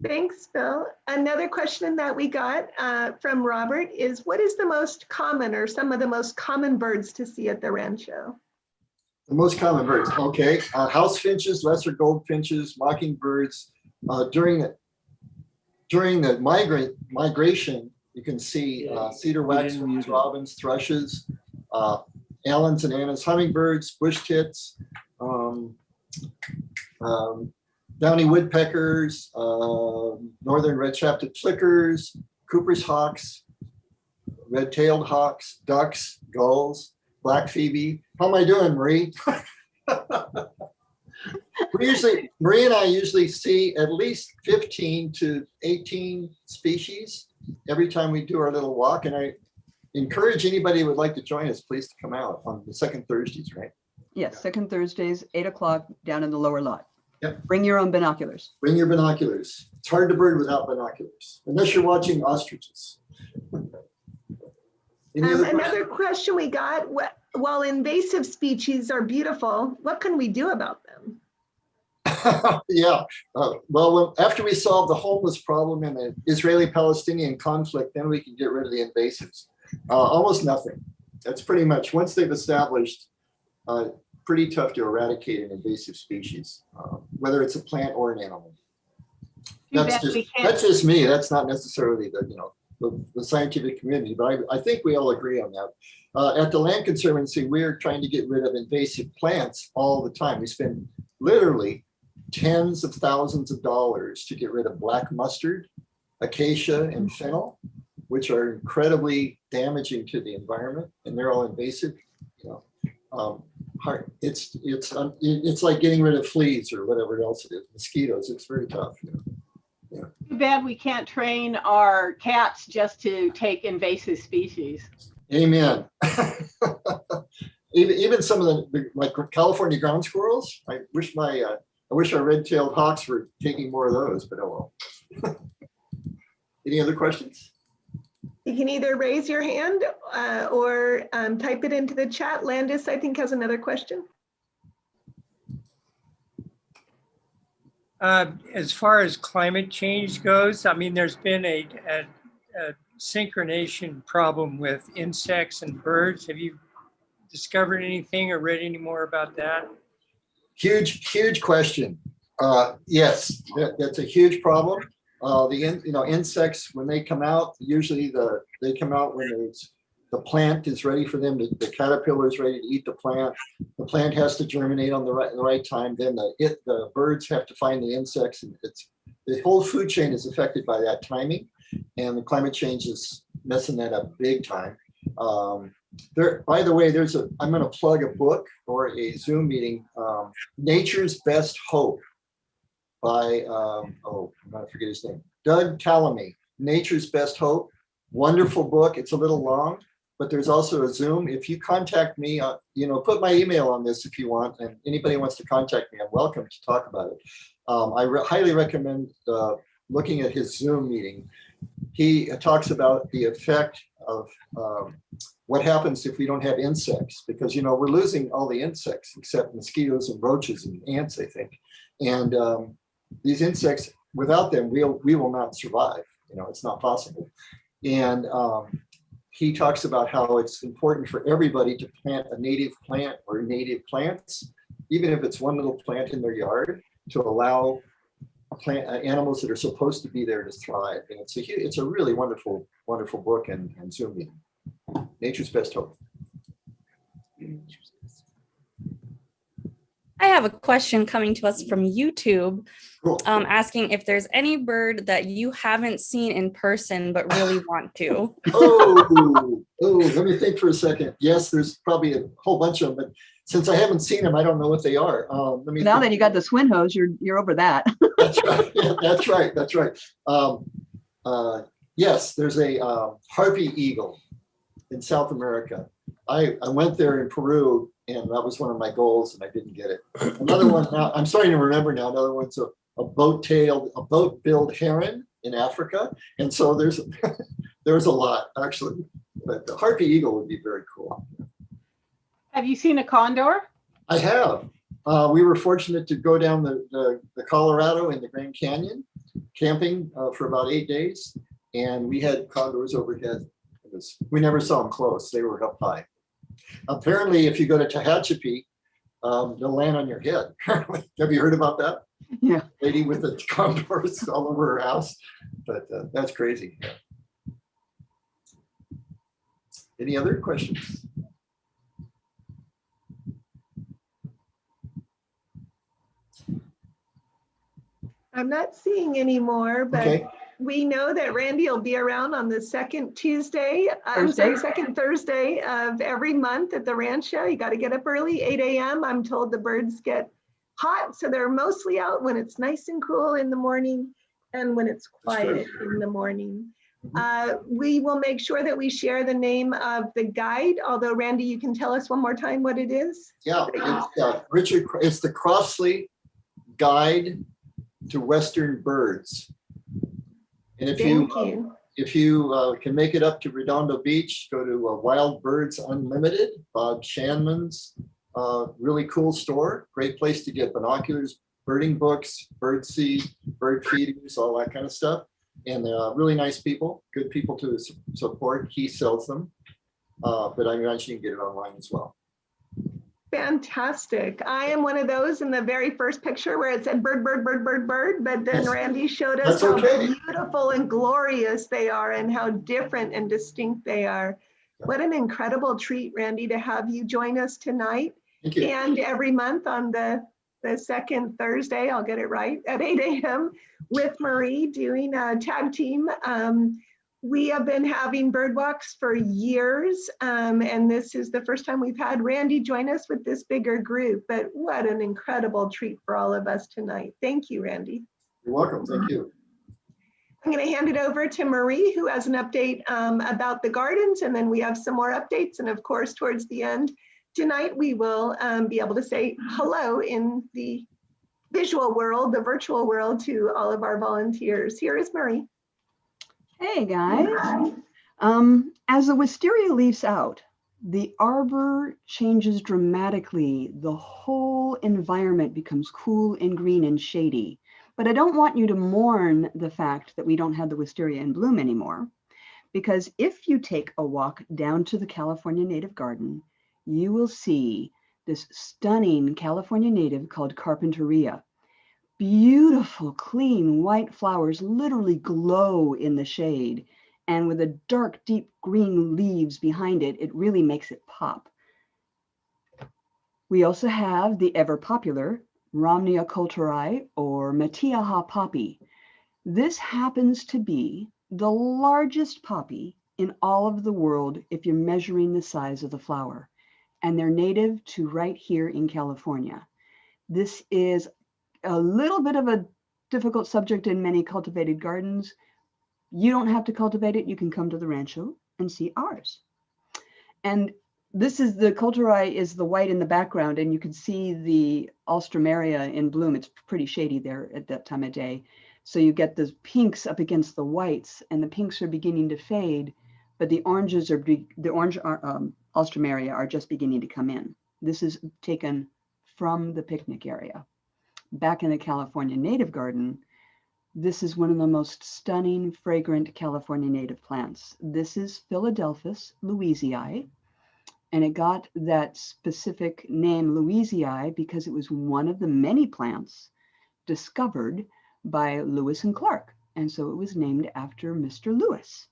[SPEAKER 3] Thanks, Phil. Another question that we got from Robert is, what is the most common or some of the most common birds to see at the Rancho?
[SPEAKER 4] The most common birds. Okay, house finches, lesser goldfinches, mockingbirds. During the migration, you can see cedar waxwings, robins, thrushes, Allens and Annas, hummingbirds, bush tits, downy woodpeckers, northern red-shafted flickers, Cooper's hawks, red-tailed hawks, ducks, gulls, black phoebe. How am I doing, Marie? Marie and I usually see at least 15 to 18 species every time we do our little walk. And I encourage anybody who would like to join us, please, to come out on the second Thursdays, right?
[SPEAKER 8] Yes, second Thursdays, 8 o'clock down in the lower lot.
[SPEAKER 4] Yep.
[SPEAKER 8] Bring your own binoculars.
[SPEAKER 4] Bring your binoculars. It's hard to bird without binoculars, unless you're watching ostriches.
[SPEAKER 3] Another question we got, while invasive species are beautiful, what can we do about them?
[SPEAKER 4] Yeah. Well, after we solve the homeless problem in the Israeli-Palestinian conflict, then we can get rid of the invasives. Almost nothing. That's pretty much, once they've established, pretty tough to eradicate an invasive species, whether it's a plant or an animal. That's just me. That's not necessarily the scientific community, but I think we all agree on that. At the Land Conservancy, we're trying to get rid of invasive plants all the time. We spend literally tens of thousands of dollars to get rid of black mustard, acacia, and fennel, which are incredibly damaging to the environment, and they're all invasive. It's like getting rid of fleas or whatever else it is, mosquitoes. It's very tough.
[SPEAKER 7] Too bad we can't train our cats just to take invasive species.
[SPEAKER 4] Amen. Even some of the like California ground squirrels. I wish our red-tailed hawks were taking more of those, but oh well. Any other questions?
[SPEAKER 3] You can either raise your hand or type it into the chat. Landis, I think, has another question.
[SPEAKER 5] As far as climate change goes, there's been a synchronization problem with insects and birds. Have you discovered anything or read any more about that?
[SPEAKER 4] Huge question. Yes, that's a huge problem. Insects, when they come out, usually they come out when the plant is ready for them. The caterpillar is ready to eat the plant. The plant has to germinate on the right time. Then the birds have to find the insects, and the whole food chain is affected by that timing. And the climate change is messing that up big time. By the way, I'm going to plug a book or a Zoom meeting, Nature's Best Hope by, I'm going to forget his name, Doug Tallamy, Nature's Best Hope. Wonderful book. It's a little long, but there's also a Zoom. If you contact me, put my email on this if you want, and anybody wants to contact me, I'm welcome to talk about it. I highly recommend looking at his Zoom meeting. He talks about the effect of what happens if we don't have insects, because we're losing all the insects except mosquitoes and roaches and ants, I think. And these insects, without them, we will not survive. It's not possible. And he talks about how it's important for everybody to plant a native plant or native plants, even if it's one little plant in their yard, to allow animals that are supposed to be there to thrive. And it's a really wonderful, wonderful book and Zoom meeting. Nature's Best Hope.
[SPEAKER 1] I have a question coming to us from YouTube,
[SPEAKER 4] Cool.
[SPEAKER 1] asking if there's any bird that you haven't seen in person but really want to.
[SPEAKER 4] Oh, let me think for a second. Yes, there's probably a whole bunch of them, but since I haven't seen them, I don't know what they are.
[SPEAKER 8] Now that you got the swin hose, you're over that.
[SPEAKER 4] That's right. Yeah, that's right. Yes, there's a harpy eagle in South America. I went there in Peru, and that was one of my goals, and I didn't get it. Another one now, I'm starting to remember now. Another one's a boat-billed heron in Africa, and so there's a lot actually. But the harpy eagle would be very cool.
[SPEAKER 7] Have you seen a condor?
[SPEAKER 4] I have. We were fortunate to go down the Colorado in the Grand Canyon, camping for about 8 days, and we had condors overhead. We never saw them close. They were up high. Apparently, if you go to Tehachapi, they'll land on your head. Have you heard about that?
[SPEAKER 8] Yeah.
[SPEAKER 4] Lady with the condors all over her house. But that's crazy. Yeah. Any other questions?
[SPEAKER 3] I'm not seeing any more, but
[SPEAKER 4] Okay.
[SPEAKER 3] we know that Randy will be around on the second second Thursday of every month at the Rancho. You got to get up early, 8 a.m. I'm told the birds get hot, so they're mostly out when it's nice and cool in the morning and when it's quiet in the morning. We will make sure that we share the name of the guide, although Randy, you can tell us one more time what it is.
[SPEAKER 4] Yeah, it's the Crossley Guide to Western Birds. And if you can make it up to Redondo Beach, go to Wild Birds Unlimited, Bob Shanman's really cool store. Great place to get binoculars, birding books, bird seed, bird feeders, all that kind of stuff. And really nice people, good people to support. He sells them, but I imagine you can get it online as well.
[SPEAKER 3] Fantastic. I am one of those in the very first picture where it said bird, bird, bird, bird, bird, but then Randy showed us how beautiful and glorious they are and how different and distinct they are. What an incredible treat, Randy, to have you join us tonight.
[SPEAKER 4] Thank you.
[SPEAKER 3] And every month on the second Thursday, I'll get it right, at 8 a.m. with Marie doing a tag team. We have been having bird walks for years, and this is the first time we've had Randy join us with this bigger group, but what an incredible treat for all of us tonight. Thank you, Randy.
[SPEAKER 4] You're welcome. Thank you.
[SPEAKER 3] I'm going to hand it over to Marie, who has an update about the gardens, and then we have some more updates. And of course, towards the end tonight, we will be able to say hello in the visual world, the virtual world, to all of our volunteers. Here is Marie.
[SPEAKER 8] Hey guys. As the wisteria leaves out, the arbor changes dramatically. The whole environment becomes cool and green and shady. But I don't want you to mourn the fact that we don't have the wisteria in bloom anymore, because if you take a walk down to the California native garden, you will see this stunning California native called Carpinteria. beautiful, clean white flowers literally glow in the shade. And with the dark, deep green leaves behind it, it really makes it pop. We also have the ever popular Rhamnia coulteri or Matiaha poppy. This happens to be the largest poppy in all of the world if you're measuring the size of the flower. And they're native to right here in California. This is a little bit of a difficult subject in many cultivated gardens. You don't have to cultivate it. You can come to the Rancho and see ours. And this is the coulteri is the white in the background, and you can see the alstroemeria in bloom. It's pretty shady there at that time of day. So you get the pinks up against the whites, and the pinks are beginning to fade, but the oranges are the orange alstroemeria are just beginning to come in. This is taken from the picnic area. Back in the California native garden, this is one of the most stunning, fragrant California native plants. This is Philadelphus Louisiae, and it got that specific name Louisiae because it was one of the many plants discovered by Lewis and Clark, and so it was named after Mr. Lewis.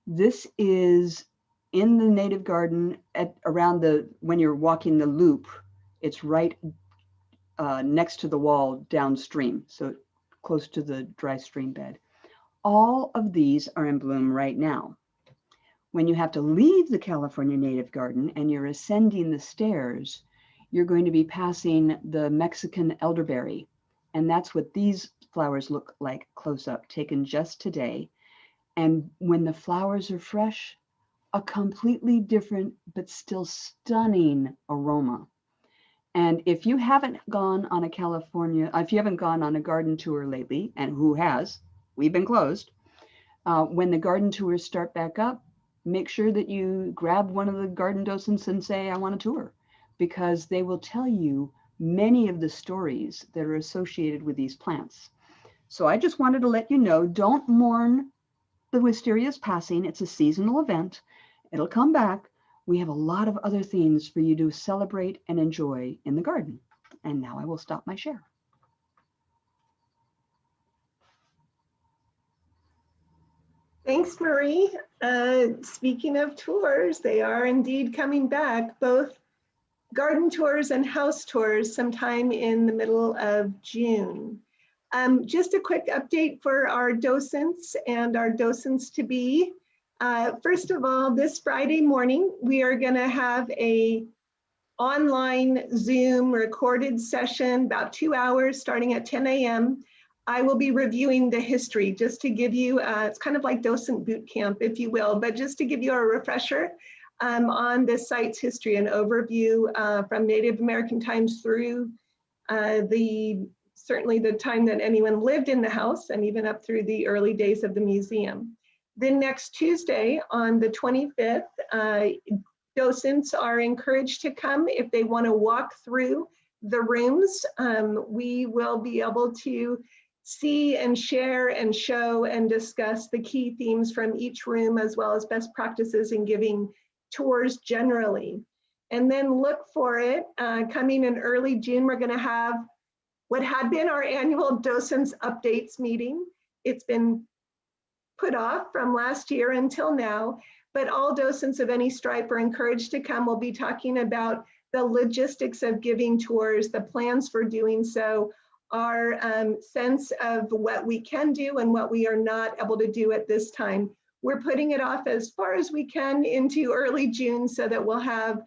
[SPEAKER 8] This is in the native garden at around the, when you're walking the loop, it's right next to the wall downstream, so close to the dry stream bed. All of these are in bloom right now. When you have to leave the California native garden and you're ascending the stairs, you're going to be passing the Mexican elderberry. And that's what these flowers look like close up, taken just today. And when the flowers are fresh, a completely different but still stunning aroma. And if you haven't gone on a if you haven't gone on a garden tour lately, and who has, we've been closed. When the garden tours start back up, make sure that you grab one of the garden docents and say, I want a tour, because they will tell you many of the stories that are associated with these plants. So I just wanted to let you know, don't mourn the wisteria's passing. It's a seasonal event. It'll come back. We have a lot of other things for you to celebrate and enjoy in the garden. And now I will stop my share.
[SPEAKER 3] Thanks, Marie. Speaking of tours, they are indeed coming back, both garden tours and house tours sometime in the middle of June. Just a quick update for our docents and our docents-to-be. First of all, this Friday morning, we are going to have a online Zoom recorded session, about 2 hours, starting at 10 a.m. I will be reviewing the history just to give you, it's kind of like docent boot camp, if you will, but just to give you a refresher on the site's history and overview from Native American times through certainly the time that anyone lived in the house and even up through the early days of the museum. Then next Tuesday on the 25th, docents are encouraged to come if they want to walk through the rooms. We will be able to see and share and show and discuss the key themes from each room, as well as best practices in giving tours generally. And then look for it coming in early June. We're going to have what had been our annual Docents Updates meeting. It's been put off from last year until now, but all docents of any stripe are encouraged to come. We'll be talking about the logistics of giving tours, the plans for doing so, our sense of what we can do and what we are not able to do at this time. We're putting it off as far as we can into early June so that we'll have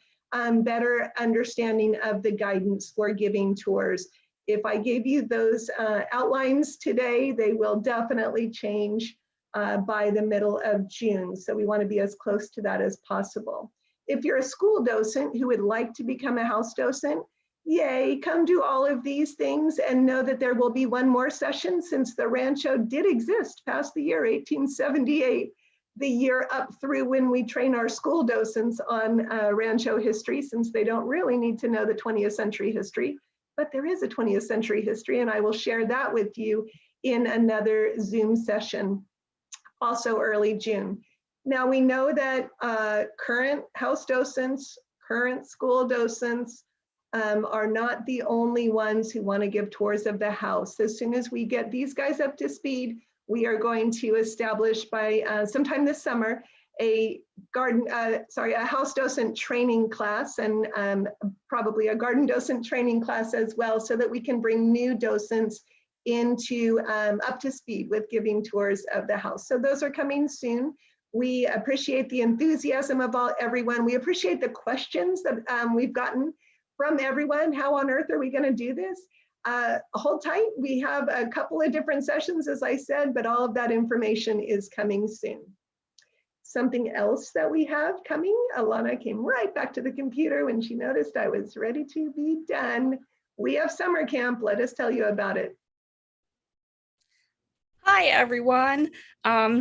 [SPEAKER 3] better understanding of the guidance for giving tours. If I gave you those outlines today, they will definitely change by the middle of June. So we want to be as close to that as possible. If you're a school docent who would like to become a house docent, yay, come do all of these things and know that there will be one more session, since the Rancho did exist past the year 1878, the year up through when we train our school docents on Rancho history, since they don't really need to know the 20th century history, but there is a 20th century history, and I will share that with you in another Zoom session, also early June. Now we know that current house docents, current school docents, are not the only ones who want to give tours of the house. As soon as we get these guys up to speed, we are going to establish by sometime this summer a house docent training class, and probably a garden docent training class as well, so that we can bring new docents into up to speed with giving tours of the house. So those are coming soon. We appreciate the enthusiasm of everyone. We appreciate the questions that we've gotten from everyone. How on earth are we going to do this? Hold tight. We have a couple of different sessions, as I said, but all of that information is coming soon. Something else that we have coming, Alana came right back to the computer when she noticed I was ready to be done. We have summer camp. Let us tell you about it.
[SPEAKER 1] Hi, everyone.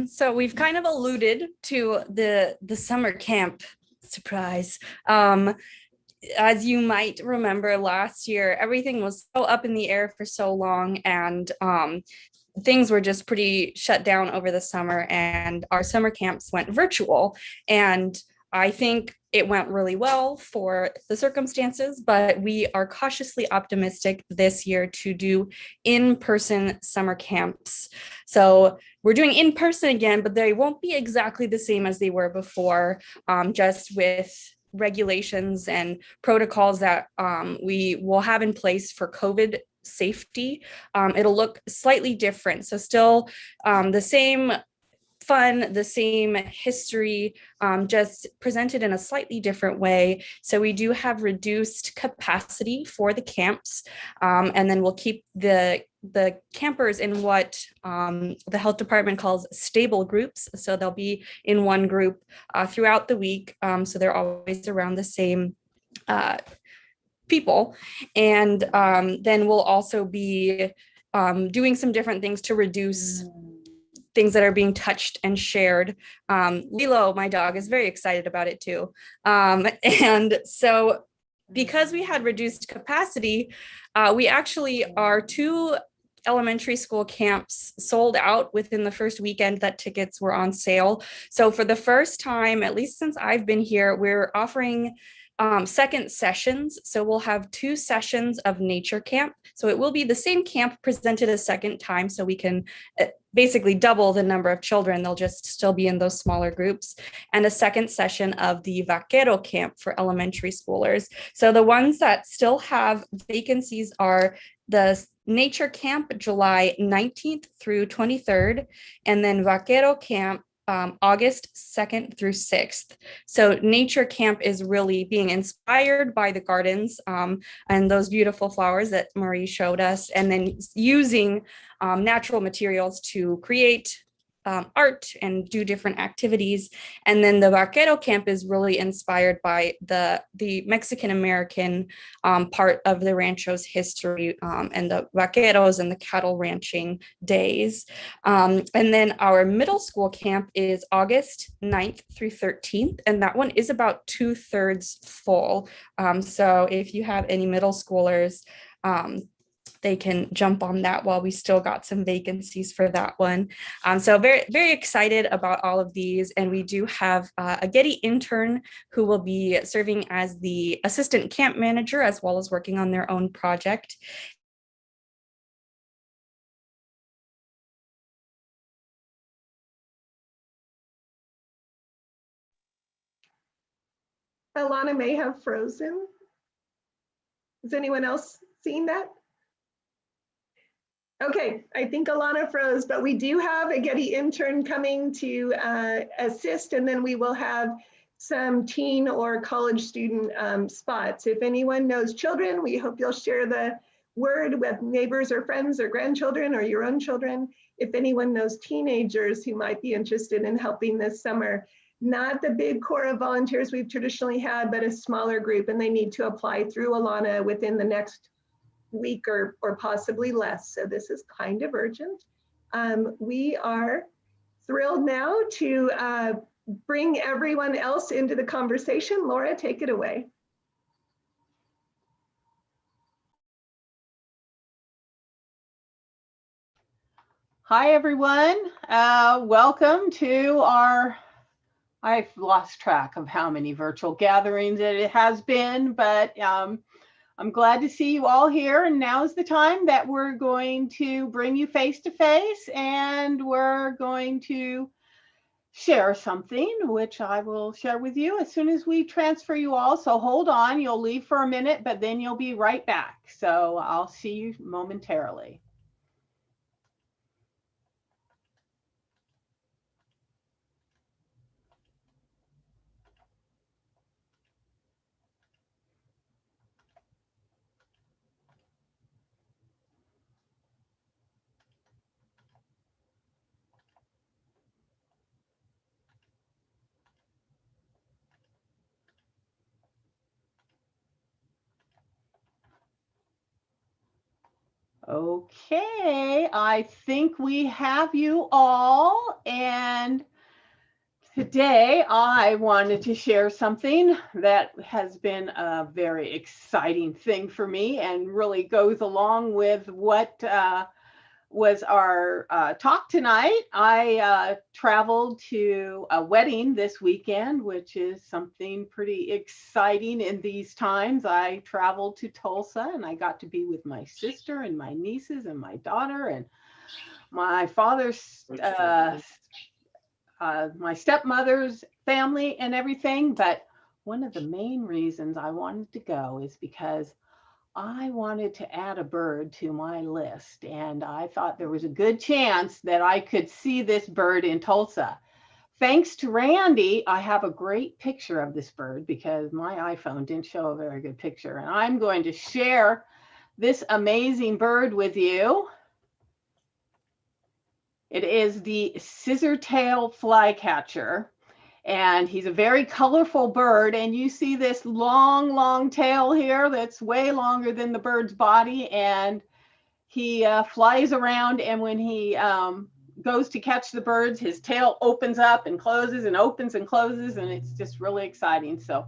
[SPEAKER 1] So we've kind of alluded to the summer camp surprise. As you might remember, last year, everything was so up in the air for so long, and things were just pretty shut down over the summer, and our summer camps went virtual. And I think it went really well for the circumstances, but we are cautiously optimistic this year to do in-person summer camps. So we're doing in-person again, but they won't be exactly the same as they were before, just with regulations and protocols that we will have in place for COVID safety. It'll look slightly different. So still the same fun, the same history, just presented in a slightly different way. So we do have reduced capacity for the camps, and then we'll keep the campers in what the health department calls stable groups. So they'll be in one group throughout the week. So they're always around the same people. And then we'll also be doing some different things to reduce things that are being touched and shared. Lilo, my dog, is very excited about it too. And so because we had reduced capacity, we actually are 2 elementary school camps sold out within the first weekend that tickets were on sale. So for the first time, at least since I've been here, we're offering second sessions. So we'll have 2 sessions of nature camp. So it will be the same camp presented a second time, so we can basically double the number of children. They'll just still be in those smaller groups, and a second session of the Vaquero Camp for elementary schoolers. So the ones that still have vacancies are the nature camp, July 19th through 23rd, and then Vaquero Camp, August 2nd through 6th. So nature camp is really being inspired by the gardens and those beautiful flowers that Marie showed us, and then using natural materials to create art and do different activities. And then the Vaquero Camp is really inspired by the Mexican-American part of the Rancho's history and the vaqueros and the cattle ranching days. And then our middle school camp is August 9th through 13th, and that one is about 2/3 full. So if you have any middle schoolers, they can jump on that while we still got some vacancies for that one. So very, very excited about all of these. And we do have a Getty intern who will be serving as the assistant camp manager, as well as working on their own project.
[SPEAKER 3] Alana may have frozen. Has anyone else seen that? Okay, I think Alana froze, but we do have a Getty intern coming to assist, and then we will have some teen or college student spots. If anyone knows children, we hope you'll share the word with neighbors or friends or grandchildren or your own children. If anyone knows teenagers who might be interested in helping this summer, not the big core of volunteers we've traditionally had, but a smaller group, and they need to apply through Alana within the next week or possibly less. So this is kind of urgent. We are thrilled now to bring everyone else into the conversation. Laura, take it away.
[SPEAKER 7] Hi, everyone. Welcome to our, I've lost track of how many virtual gatherings it has been, but I'm glad to see you all here, and now is the time that we're going to bring you face to face, and we're going to share something, which I will share with you as soon as we transfer you all. So hold on, you'll leave for a minute, but then you'll be right back. So I'll see you momentarily. Okay, I think we have you all, and today I wanted to share something that has been a very exciting thing for me and really goes along with what was our talk tonight. I traveled to a wedding this weekend, which is something pretty exciting in these times. I traveled to Tulsa and I got to be with my sister and my nieces and my daughter and my father's, my stepmother's family and everything. But one of the main reasons I wanted to go is because I wanted to add a bird to my list, and I thought there was a good chance that I could see this bird in Tulsa. Thanks to Randy, I have a great picture of this bird because my iPhone didn't show a very good picture, and I'm going to share this amazing bird with you. It is the scissor-tailed flycatcher. And he's a very colorful bird. And you see this long, long tail here that's way longer than the bird's body. And he flies around. And when he goes to catch the birds, his tail opens up and closes and opens and closes. And it's just really exciting. So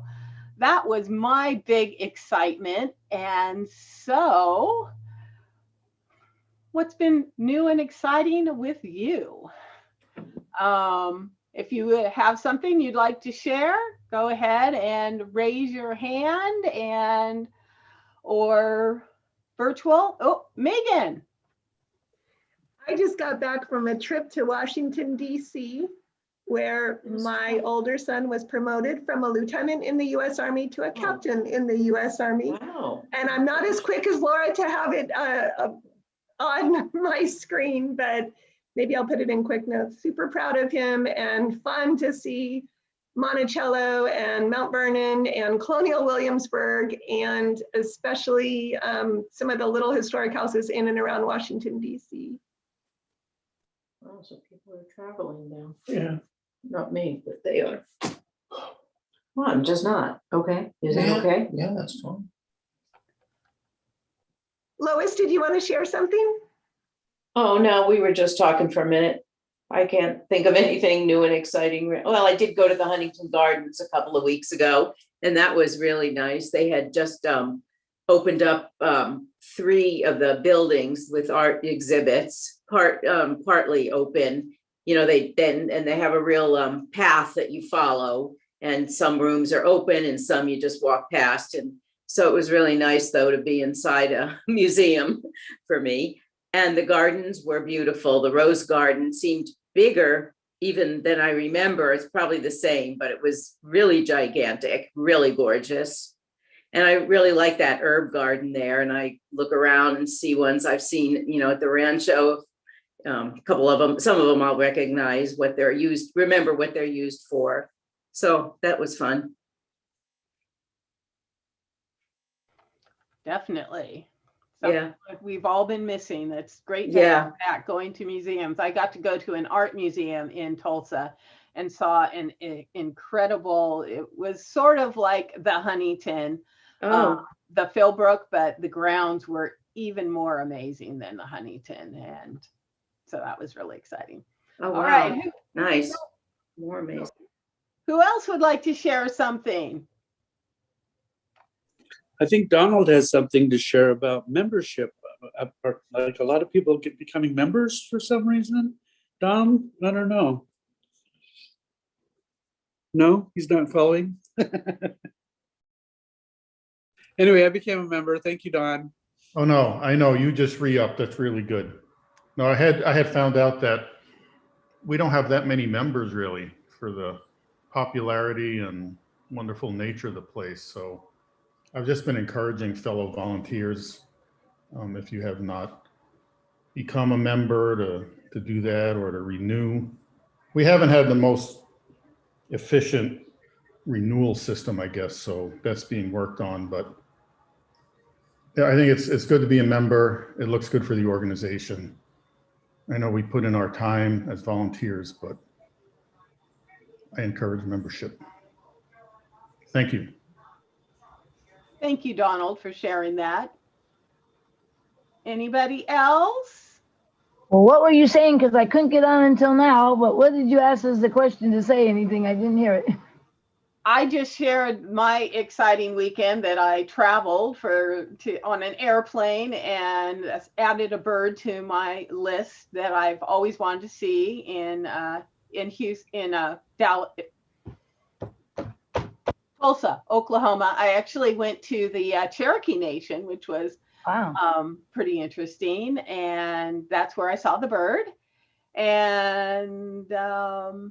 [SPEAKER 7] that was my big excitement. And so what's been new and exciting with you? If you have something you'd like to share, go ahead and raise your hand and or virtual. Oh, Megan.
[SPEAKER 3] I just got back from a trip to Washington, D.C., where my older son was promoted from a lieutenant in the U.S. Army to a captain in the U.S. Army.
[SPEAKER 2] Wow.
[SPEAKER 3] And I'm not as quick as Laura to have it on my screen, but maybe I'll put it in quick notes. Super proud of him and fun to see Monticello and Mount Vernon and Colonial Williamsburg, and especially some of the little historic houses in and around Washington, D.C.
[SPEAKER 9] Oh, so people are traveling now.
[SPEAKER 2] Yeah.
[SPEAKER 9] Not me, but they are. Well, I'm just not. Okay. Is it okay?
[SPEAKER 2] Yeah, that's fine.
[SPEAKER 3] Lois, did you want to share something?
[SPEAKER 9] Oh, no, we were just talking for a minute. I can't think of anything new and exciting. Well, I did go to the Huntington Gardens a couple of weeks ago, and that was really nice. They had just opened up 3 of the buildings with art exhibits, partly open. You know, they have a real path that you follow, and some rooms are open and some you just walk past. And so it was really nice, though, to be inside a museum for me. And the gardens were beautiful. The rose garden seemed bigger even than I remember. It's probably the same, but it was really gigantic, really gorgeous. And I really like that herb garden there. And I look around and see ones I've seen, you know, at the Rancho, a couple of them, some of them I'll recognize what they're used, remember what they're used for. So that was fun.
[SPEAKER 7] Definitely.
[SPEAKER 9] Yeah.
[SPEAKER 7] Like we've all been missing. It's great to have back going to museums. I got to go to an art museum in Tulsa and saw an incredible, it was sort of like the Huntington, the Philbrook, but the grounds were even more amazing than the Huntington. And so that was really exciting.
[SPEAKER 9] Oh,
[SPEAKER 7] all
[SPEAKER 9] wow.
[SPEAKER 7] Right.
[SPEAKER 9] Nice. More amazing.
[SPEAKER 7] Who else would like to share something?
[SPEAKER 10] I think Donald has something to share about membership. Like a lot of people becoming members for some reason. Don, I don't know. No, he's not following. Anyway, I became a member. Thank you, Don.
[SPEAKER 11] Oh, no, I know, you just re-upped. That's really good. No, I had found out that we don't have that many members really for the popularity and wonderful nature of the place. So I've just been encouraging fellow volunteers, if you have not become a member, to do that or to renew. We haven't had the most efficient renewal system, I guess, so that's being worked on. But yeah, I think it's good to be a member. It looks good for the organization. I know we put in our time as volunteers, but I encourage membership. Thank you.
[SPEAKER 7] Thank you, Donald, for sharing that. Anybody else?
[SPEAKER 12] Well, what were you saying? Because I couldn't get on until now, but what did you ask as the question to say anything? I didn't hear it.
[SPEAKER 7] I just shared my exciting weekend that I traveled on an airplane and added a bird to my list that I've always wanted to see in Dallas, Tulsa, Oklahoma. I actually went to the Cherokee Nation, which was pretty interesting, and that's where I saw the bird. And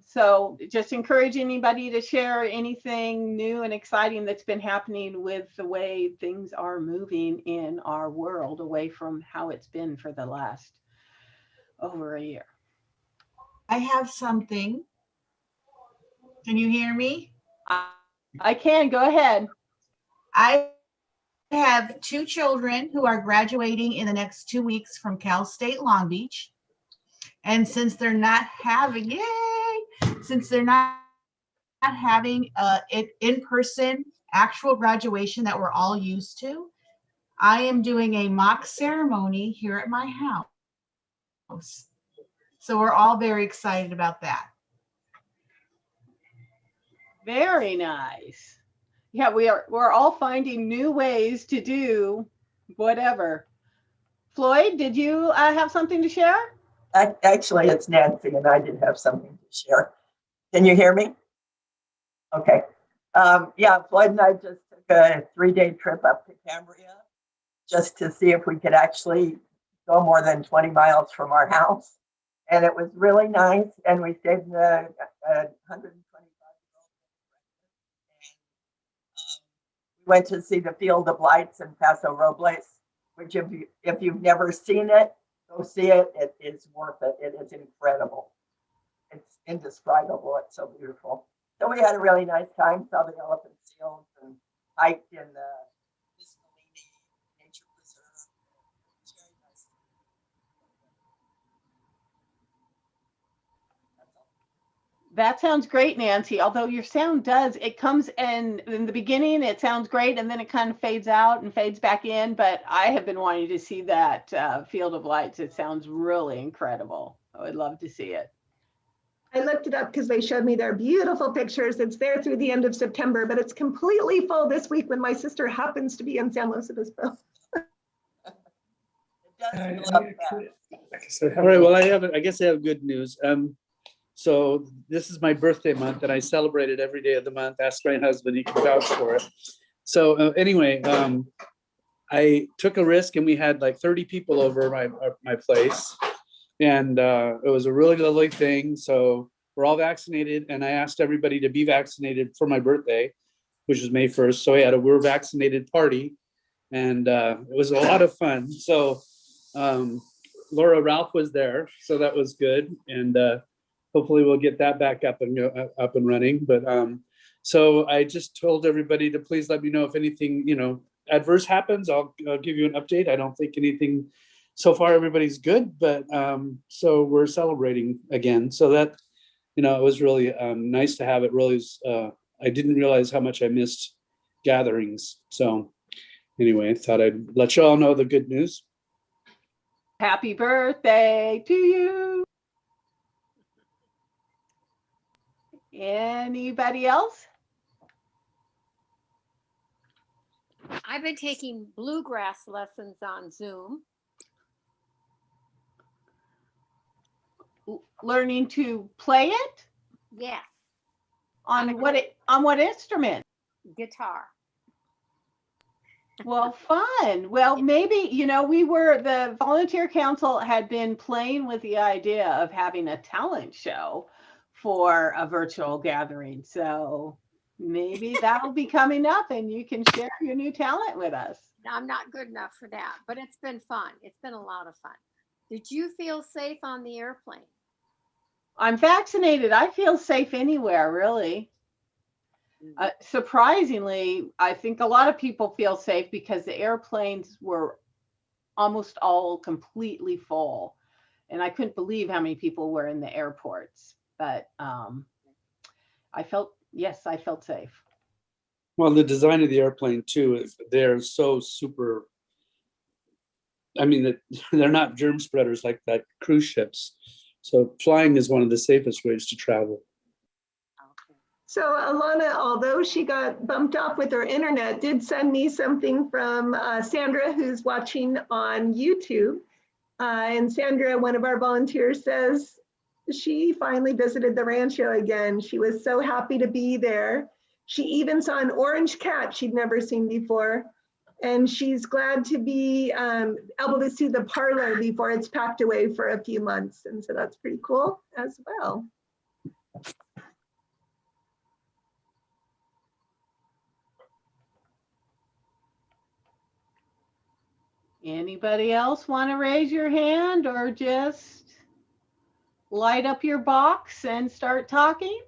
[SPEAKER 7] so just encourage anybody to share anything new and exciting that's been happening with the way things are moving in our world away from how it's been for the last over a year.
[SPEAKER 13] I have something. Can you hear me?
[SPEAKER 7] I can. Go ahead.
[SPEAKER 13] I have 2 children who are graduating in the next 2 weeks from Cal State Long Beach. And since they're not having it in-person actual graduation that we're all used to, I am doing a mock ceremony here at my house. So we're all very excited about that.
[SPEAKER 7] Very nice. Yeah, we're all finding new ways to do whatever. Floyd, did you have something to share?
[SPEAKER 14] Actually, it's Nancy, and I did have something to share. Can you hear me? Okay. Yeah, Floyd and I just took a 3-day trip up to Cambria just to see if we could actually go more than 20 miles from our house. And it was really nice, and we stayed in the 125-year-old. We went to see the Field of Lights in Paso Robles, which if you've never seen it, go see it. It is worth it. It is incredible. It's indescribable. It's so beautiful. So we had a really nice time, saw the elephant seals and hiked in the Scaly Nature Preserve. It's very nice.
[SPEAKER 7] That sounds great, Nancy. Although your sound it comes in the beginning, it sounds great, and then it kind of fades out and fades back in. But I have been wanting to see that Field of Lights. It sounds really incredible. I would love to see it.
[SPEAKER 3] I looked it up because they showed me their beautiful pictures. It's there through the end of September, but it's completely full this week when my sister happens to be in San Luis Obispo.
[SPEAKER 10] All right. Well, I guess I have good news. So this is my birthday month, and I celebrate it every day of the month. Ask my husband; he can vouch for it. So anyway, I took a risk, and we had like 30 people over my place, and it was a really lovely thing. So we're all vaccinated, and I asked everybody to be vaccinated for my birthday, which is May 1st. So we had a "We're Vaccinated" party, and it was a lot of fun. So Laura Ralph was there, so that was good, and hopefully we'll get that back up and running. But so I just told everybody to please let me know if anything adverse happens. I'll give you an update. I don't think anything so far. Everybody's good, but so we're celebrating again. So that it was really nice to have it. Really, I didn't realize how much I missed gatherings. So anyway, I thought I'd let you all know the good news.
[SPEAKER 7] Happy birthday to you. Anybody else?
[SPEAKER 15] I've been taking bluegrass lessons on Zoom.
[SPEAKER 7] Learning to play it?
[SPEAKER 15] Yes.
[SPEAKER 7] On what instrument?
[SPEAKER 15] Guitar.
[SPEAKER 7] Well, fun. Well, maybe, the volunteer council had been playing with the idea of having a talent show for a virtual gathering. So maybe that'll be coming up and you can share your new talent with us.
[SPEAKER 15] I'm not good enough for that, but it's been fun. It's been a lot of fun. Did you feel safe on the airplane?
[SPEAKER 7] I'm vaccinated. I feel safe anywhere, really. Surprisingly, I think a lot of people feel safe because the airplanes were almost all completely full. And I couldn't believe how many people were in the airports. But I felt safe.
[SPEAKER 10] Well, the design of the airplane too, they're so super, I mean, they're not germ spreaders like that cruise ships. So flying is one of the safest ways to travel.
[SPEAKER 3] So Alana, although she got bumped off with her internet, did send me something from Sandra, who's watching on YouTube. And Sandra, one of our volunteers, says she finally visited the Rancho again. She was so happy to be there. She even saw an orange cat she'd never seen before. And she's glad to be able to see the parlor before it's packed away for a few months. And so that's pretty cool as well.
[SPEAKER 7] Anybody else want to raise your hand or just light up your box and start talking?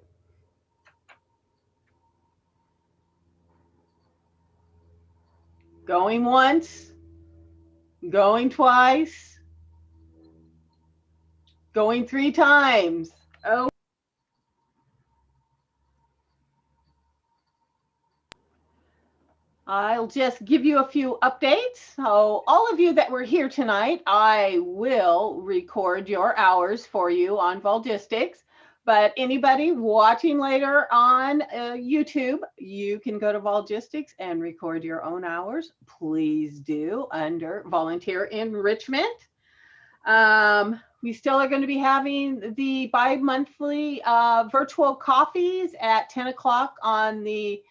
[SPEAKER 7] Going once, going twice, going 3 times. Oh. I'll just give you a few updates. So all of you that were here tonight, I will record your hours for you on Volgistics. But anybody watching later on YouTube, you can go to Volgistics and record your own hours. Please do under volunteer enrichment. We still are going to be having the bi-monthly virtual coffees at 10 o'clock on the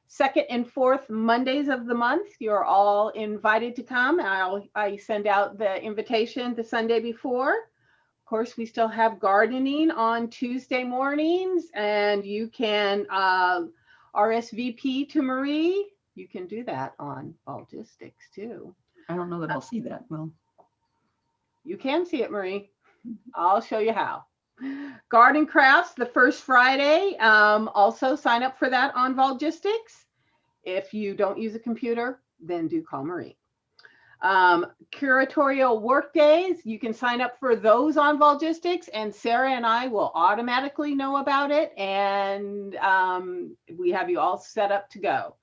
[SPEAKER 7] 2nd and 4th Mondays of the month. You're all invited to come. I send out the invitation the Sunday before. Of course, we still have gardening on Tuesday mornings, and you can RSVP to Marie. You can do that on Volgistics too.
[SPEAKER 8] I don't know that I'll see that. Well,
[SPEAKER 7] you can see it, Marie. I'll show you how. Garden crafts the first Friday. Also sign up for that on Volgistics. If you don't use a computer, then do call Marie. Curatorial work days, you can sign up for those on Volgistics, and Sarah and I will automatically know about it, and we have you all set up to go.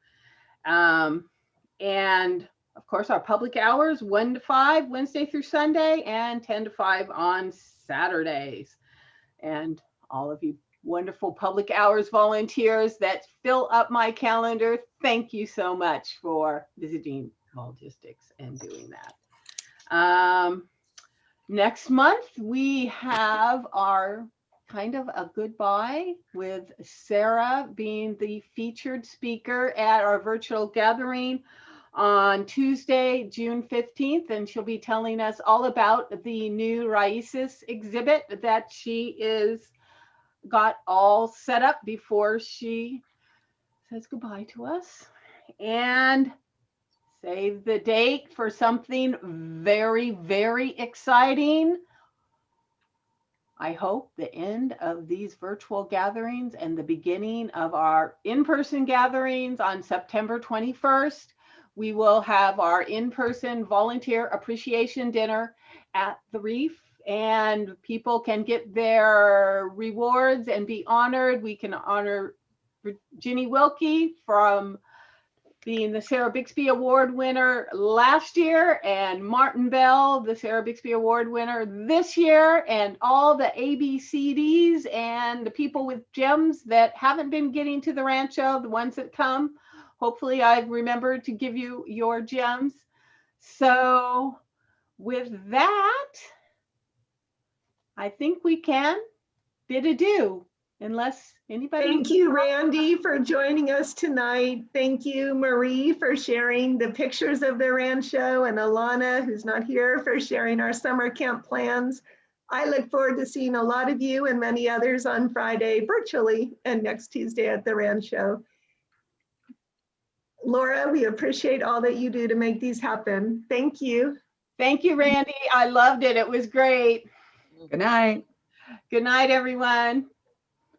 [SPEAKER 7] And of course, our public hours, 1 to 5, Wednesday through Sunday, and 10 to 5 on Saturdays. And all of you wonderful public hours volunteers that fill up my calendar, thank you so much for visiting Volgistics and doing that. Next month, we have our kind of a goodbye with Sarah being the featured speaker at our virtual gathering on Tuesday, June 15th, and she'll be telling us all about the new Raices exhibit that she got all set up before she says goodbye to us. And save the date for something very, very exciting. I hope the end of these virtual gatherings and the beginning of our in-person gatherings on September 21st. We will have our in-person volunteer appreciation dinner at the Reef, and people can get their rewards and be honored. We can honor Ginny Wilkie from being the Sarah Bixby Award winner last year, and Martin Bell, the Sarah Bixby Award winner this year, and all the ABCDs and the people with gems that haven't been getting to the Rancho, the ones that come. Hopefully I've remembered to give you your gems. So with that, I think we can bid adieu unless anybody.
[SPEAKER 3] Thank you, Randy, for joining us tonight. Thank you, Marie, for sharing the pictures of the Rancho, and Alana, who's not here, for sharing our summer camp plans. I look forward to seeing a lot of you and many others on Friday virtually and next Tuesday at the Rancho. Laura, we appreciate all that you do to make these happen. Thank you.
[SPEAKER 7] Thank you, Randy. I loved it. It was great.
[SPEAKER 8] Good night.
[SPEAKER 7] Good night, everyone.